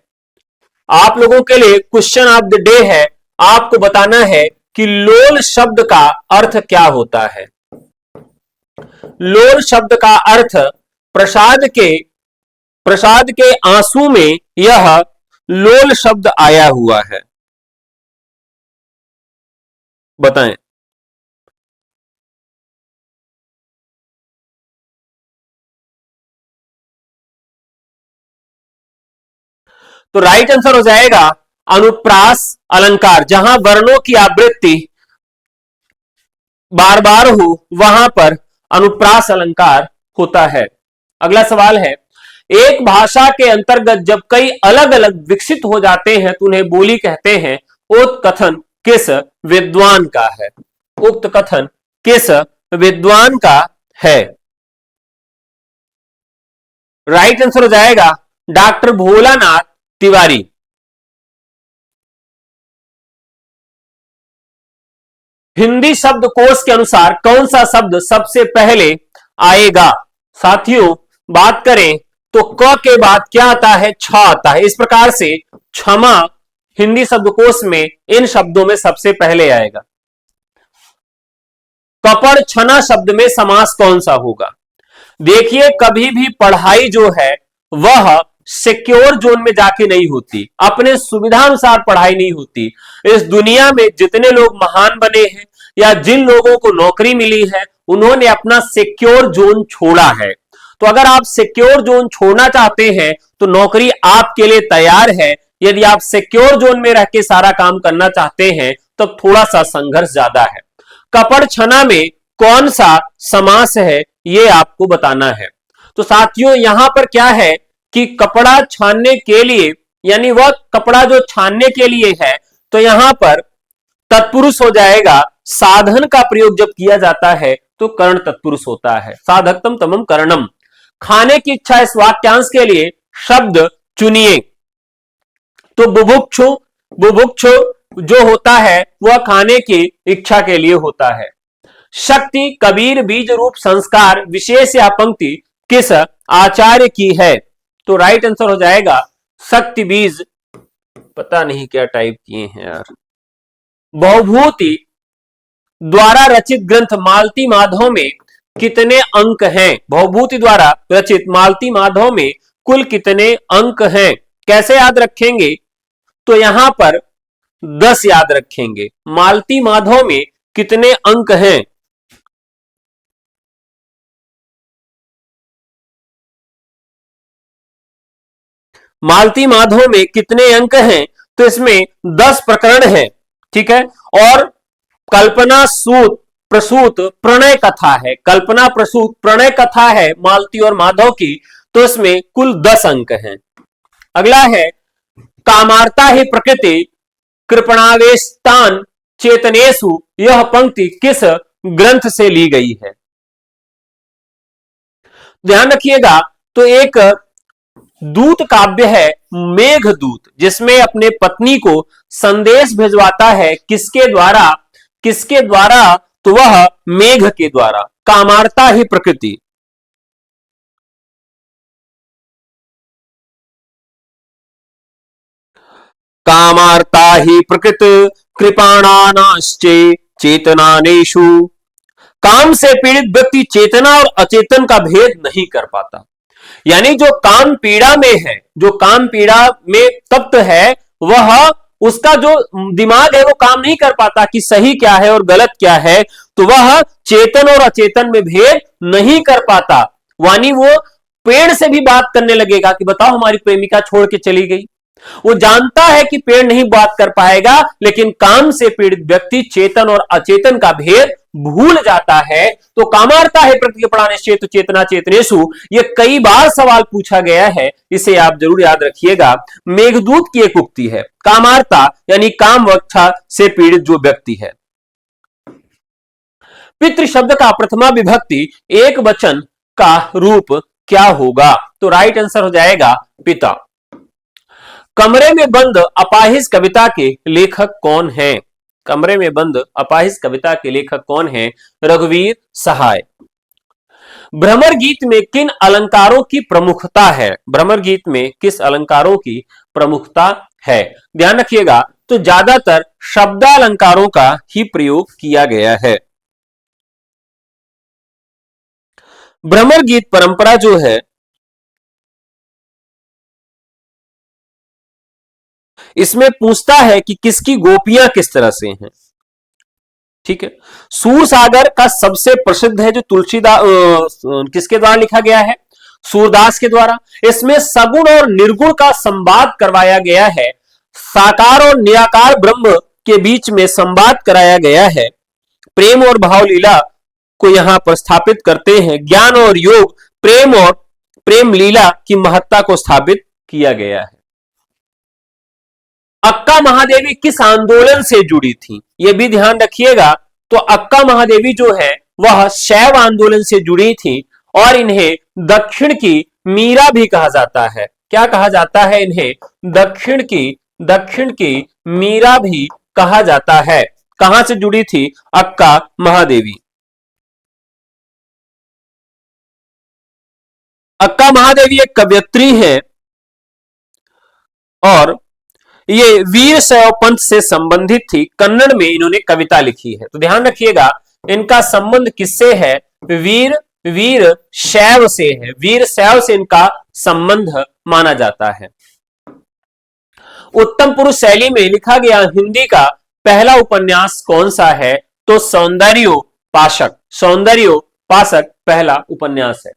आप लोगों के लिए क्वेश्चन ऑफ द डे है, आपको बताना है कि लोल शब्द का अर्थ क्या होता है। लोल शब्द का अर्थ प्रसाद के आंसू में यह लोल शब्द आया हुआ है। बताएं। तो राइट आंसर हो जाएगा अनुप्रास अलंकार। जहां वर्णों की आवृत्ति बार बार हो वहां पर अनुप्रास अलंकार होता है। अगला सवाल है, एक भाषा के अंतर्गत जब कई अलग अलग विकसित हो जाते हैं तो उन्हें बोली कहते हैं। उक्त कथन किस विद्वान का है? उक्त कथन किस विद्वान का है? राइट आंसर हो जाएगा डॉक्टर भोलानाथ तिवारी। हिंदी शब्दकोश के अनुसार कौन सा शब्द सबसे पहले आएगा? साथियों बात करें तो क के बाद क्या आता है? छ आता है। इस प्रकार से क्षमा, हिंदी शब्दकोश में इन शब्दों में सबसे पहले आएगा? कपड़ छना शब्द में समास कौन सा होगा? देखिए, कभी भी पढ़ाई जो है वह सिक्योर जोन में जाके नहीं होती, अपने सुविधानुसार पढ़ाई नहीं होती। इस दुनिया में जितने लोग महान बने हैं या जिन लोगों को नौकरी मिली है, उन्होंने अपना सिक्योर जोन छोड़ा है। तो अगर आप सिक्योर जोन छोड़ना चाहते हैं तो नौकरी आपके लिए तैयार है। यदि आप सिक्योर जोन में रह के सारा काम करना चाहते हैं तो थोड़ा सा संघर्ष ज्यादा है। कपड़ छना में कौन सा समास है ये आपको बताना है। तो साथियों, यहां पर क्या है कि कपड़ा छानने के लिए, यानी वह कपड़ा जो छानने के लिए है, तो यहां पर तत्पुरुष हो जाएगा। साधन का प्रयोग जब किया जाता है तो कर्ण तत्पुरुष होता है। साधकतम तमम कर्णम। खाने की इच्छा इस वाक्यांश के लिए शब्द चुनिए। तो बुभुक्षु, बुभुक्षु जो होता है वह खाने की इच्छा के लिए होता है। शक्ति कबीर बीज रूप संस्कार विशेष या पंक्ति किस आचार्य की है? तो राइट आंसर हो जाएगा शक्ति बीज। पता नहीं क्या टाइप किए हैं यार। बहुभूति द्वारा रचित ग्रंथ मालती माधव में कितने अंक हैं? बहुभूति द्वारा रचित मालती माधव में कुल कितने अंक हैं? कैसे याद रखेंगे? तो यहां पर 10 याद रखेंगे। मालती माधव में कितने अंक हैं? मालती माधव में कितने अंक हैं? तो इसमें 10 प्रकरण हैं, ठीक है। और कल्पना सूत प्रसूत प्रणय कथा है, कल्पना प्रसूत प्रणय कथा है मालती और माधव की, तो इसमें कुल 10 अंक हैं। अगला है कामार्ता ही प्रकृति कृपणावेशतान चेतनेशु, यह पंक्ति किस ग्रंथ से ली गई है? ध्यान रखिएगा। तो एक दूत काव्य है मेघदूत, जिसमें अपने पत्नी को संदेश भिजवाता है, किसके द्वारा? किसके द्वारा? तो वह मेघ के द्वारा। कामार्ता ही प्रकृति। कामार्ता ही प्रकृति कृपाणानाश्चे चेतनानेशु। काम से पीड़ित व्यक्ति चेतना और अचेतन का भेद नहीं कर पाता। यानी जो काम पीड़ा में है, जो काम पीड़ा में तप्त है, वह उसका जो दिमाग है वो काम नहीं कर पाता कि सही क्या है और गलत क्या है। तो वह चेतन और अचेतन में भेद नहीं कर पाता। वानी वो पेड़ से भी बात करने लगेगा कि बताओ हमारी प्रेमिका छोड़ के चली गई। वो जानता है कि पेड़ नहीं बात कर पाएगा, लेकिन काम से पीड़ित व्यक्ति चेतन और अचेतन का भेद भूल जाता है। तो कामार्ता है प्रकृति प्राण चेत चेतना चेतनेशु, ये कई बार सवाल पूछा गया है, इसे आप जरूर याद रखिएगा। मेघदूत की एक उक्ति है, कामार्ता यानी काम वक्षा से पीड़ित जो व्यक्ति है। पितृ शब्द का प्रथमा विभक्ति एक वचन का रूप क्या होगा? तो राइट आंसर हो जाएगा पिता। कमरे में बंद अपाहिज कविता के लेखक कौन हैं? कमरे में बंद अपाहिज कविता के लेखक कौन हैं? रघुवीर सहाय। भ्रमर गीत में किन अलंकारों की प्रमुखता है? भ्रमर गीत में किस अलंकारों की प्रमुखता है? ध्यान रखिएगा। तो ज्यादातर शब्दालंकारों का ही प्रयोग किया गया है। भ्रमर गीत परंपरा जो है, इसमें पूछता है कि किसकी गोपियां किस तरह से हैं, ठीक है। सूरसागर का सबसे प्रसिद्ध है जो तुलसीदास, किसके द्वारा लिखा गया है? सूरदास के द्वारा। इसमें सगुण और निर्गुण का संवाद करवाया गया है। साकार और निराकार ब्रह्म के बीच में संवाद कराया गया है। प्रेम और भाव लीला को यहां पर स्थापित करते हैं। ज्ञान और योग, प्रेम और प्रेम लीला की महत्ता को स्थापित किया गया है। अक्का महादेवी किस आंदोलन से जुड़ी थी? यह भी ध्यान रखिएगा। तो अक्का महादेवी जो है वह शैव आंदोलन से जुड़ी थी और इन्हें दक्षिण की मीरा भी कहा जाता है। क्या कहा जाता है इन्हें? दक्षिण की मीरा भी कहा जाता है। कहां से जुड़ी थी अक्का महादेवी? अक्का महादेवी एक कवयित्री है और ये वीर शैव पंथ से संबंधित थी, कन्नड़ में इन्होंने कविता लिखी है। तो ध्यान रखिएगा इनका संबंध किससे है, वीर वीर शैव से है, वीर शैव से इनका संबंध माना जाता है। उत्तम पुरुष शैली में लिखा गया हिंदी का पहला उपन्यास कौन सा है, तो सौंदर्योपासक, सौंदर्योपासक पहला उपन्यास है।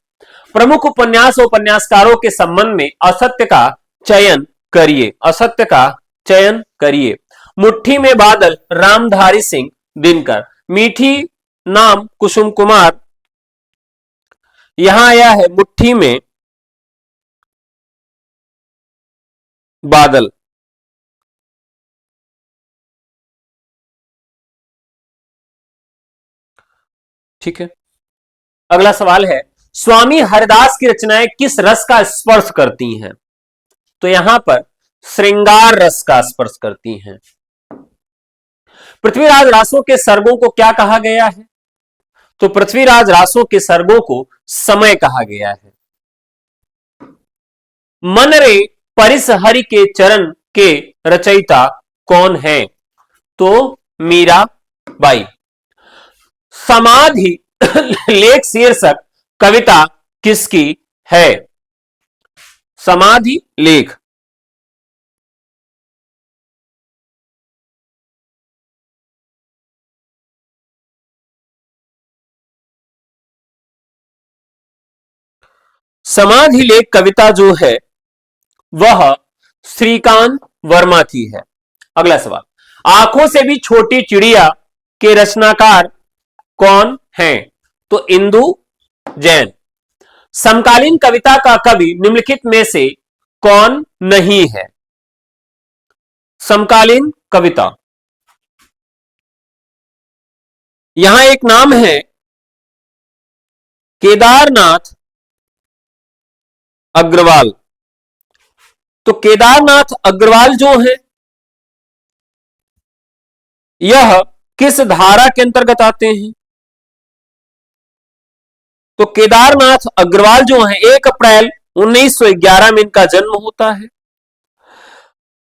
प्रमुख उपन्यास और उपन्यासकारों के संबंध में असत्य का चयन करिए, असत्य का चयन करिए। मुट्ठी में बादल रामधारी सिंह दिनकर, मीठी नाम कुसुम कुमार, यहां आया है मुट्ठी में बादल। ठीक है, अगला सवाल है स्वामी हरिदास की रचनाएं किस रस का स्पर्श करती हैं, तो यहां पर श्रृंगार रस का स्पर्श करती हैं। पृथ्वीराज रासों के सर्गों को क्या कहा गया है, तो पृथ्वीराज रासों के सर्गों को समय कहा गया है। मन रे परिस हरि के चरण के रचयिता कौन है, तो मीराबाई। समाधि लेख शीर्षक कविता किसकी है, समाधि लेख। समाधि लेख कविता जो है वह श्रीकांत वर्मा की है। अगला सवाल, आंखों से भी छोटी चिड़िया के रचनाकार कौन हैं, तो इंदु जैन। समकालीन कविता का कवि निम्नलिखित में से कौन नहीं है, समकालीन कविता, यहां एक नाम है केदारनाथ अग्रवाल। तो केदारनाथ अग्रवाल जो है यह किस धारा के अंतर्गत आते हैं, तो केदारनाथ अग्रवाल जो है 1 अप्रैल 1911 में इनका जन्म होता है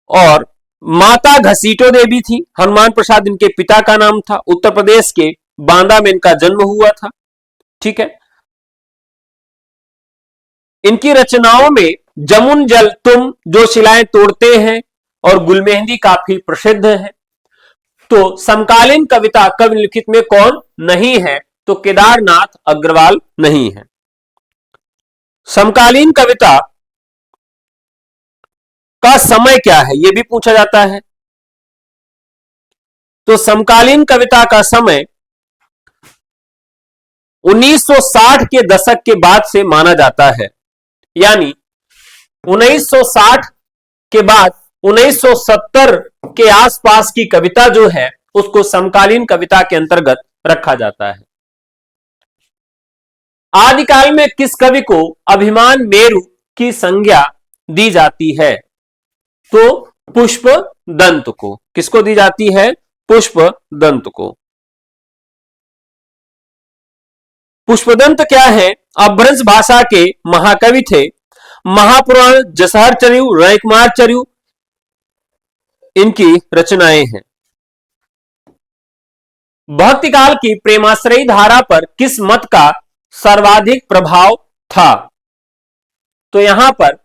और माता घसीटो देवी थी, हनुमान प्रसाद इनके पिता का नाम था, उत्तर प्रदेश के बांदा में इनका जन्म हुआ था। ठीक है, इनकी रचनाओं में जमुन जल तुम जो शिलाएं तोड़ते हैं और गुलमेहंदी काफी प्रसिद्ध है। तो समकालीन कविता कवि लिखित में कौन नहीं है, तो केदारनाथ अग्रवाल नहीं है। समकालीन कविता का समय क्या है यह भी पूछा जाता है, तो समकालीन कविता का समय 1960 के दशक के बाद से माना जाता है, यानी 1960 के बाद 1970 के आसपास की कविता जो है उसको समकालीन कविता के अंतर्गत रखा जाता है। आदिकाल में किस कवि को अभिमान मेरु की संज्ञा दी जाती है, तो पुष्पदंत को। किसको दी जाती है, पुष्पदंत को। पुष्पदंत क्या है, अपभ्रंश भाषा के महाकवि थे। महापुराण, जसहर चर्यु, रयकुमार चर्यु इनकी रचनाएं हैं। भक्ति काल की प्रेमाश्रयी धारा पर किस मत का सर्वाधिक प्रभाव था, तो यहां पर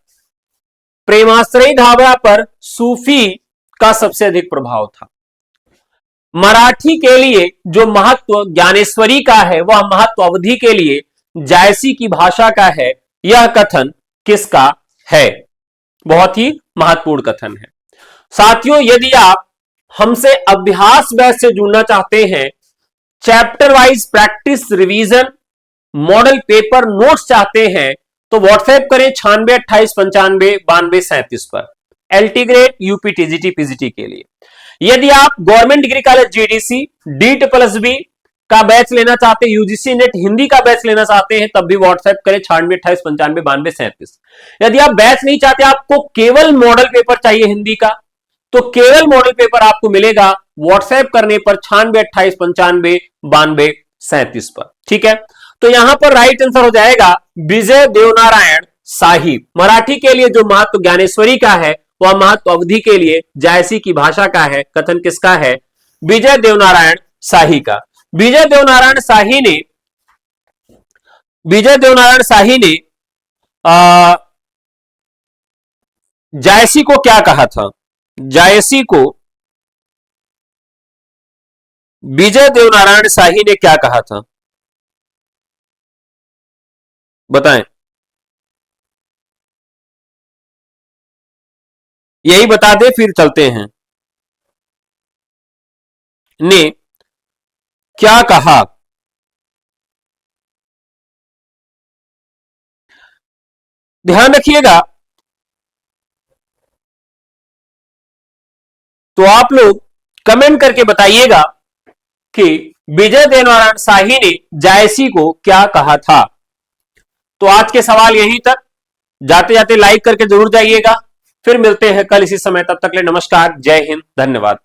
प्रेमाश्रयी धारा पर सूफी का सबसे अधिक प्रभाव था। मराठी के लिए जो महत्व ज्ञानेश्वरी का है वह महत्व अवधि के लिए जायसी की भाषा का है, यह कथन किसका है, बहुत ही महत्वपूर्ण कथन है। साथियों, यदि आप हमसे अभ्यास बैच से जुड़ना चाहते हैं, chapter wise practice revision model paper notes चाहते हैं, तो व्हाट्सएप करें 9628959237 पर LT grade, UP, TGT, PGT के लिए। यदि आप government degree college GDC, DSSB का बैच लेना चाहते हैं, यूजीसी नेट हिंदी का बैच लेना चाहते हैं, तब भी व्हाट्सएप करें 9628959237। यदि आप बैच नहीं चाहते, आपको केवल मॉडल पेपर चाहिए हिंदी का, तो केवल मॉडल पेपर आपको मिलेगा व्हाट्सएप करने पर 9628959237 पर। ठीक है, तो यहां पर राइट आंसर हो जाएगा विजय देवनारायण साहिब। मराठी के लिए जो महत्व ज्ञानेश्वरी का है वह महत्व अवधि के लिए जायसी की भाषा का है। कथन किसका है? विजय देवनारायण शाही का। विजय देवनारायण शाही ने जायसी को क्या कहा था? जायसी को विजय देवनारायण शाही ने क्या कहा था? बताएं। यही बता दे फिर चलते हैं। ने क्या कहा? ध्यान रखिएगा, तो आप लोग कमेंट करके बताइएगा कि विजय देवनारायण शाही ने जायसी को क्या कहा था। तो आज के सवाल यहीं तक। जाते जाते लाइक करके जरूर जाइएगा। फिर मिलते हैं कल इसी समय, तब तक के लिए नमस्कार, जय हिंद, धन्यवाद।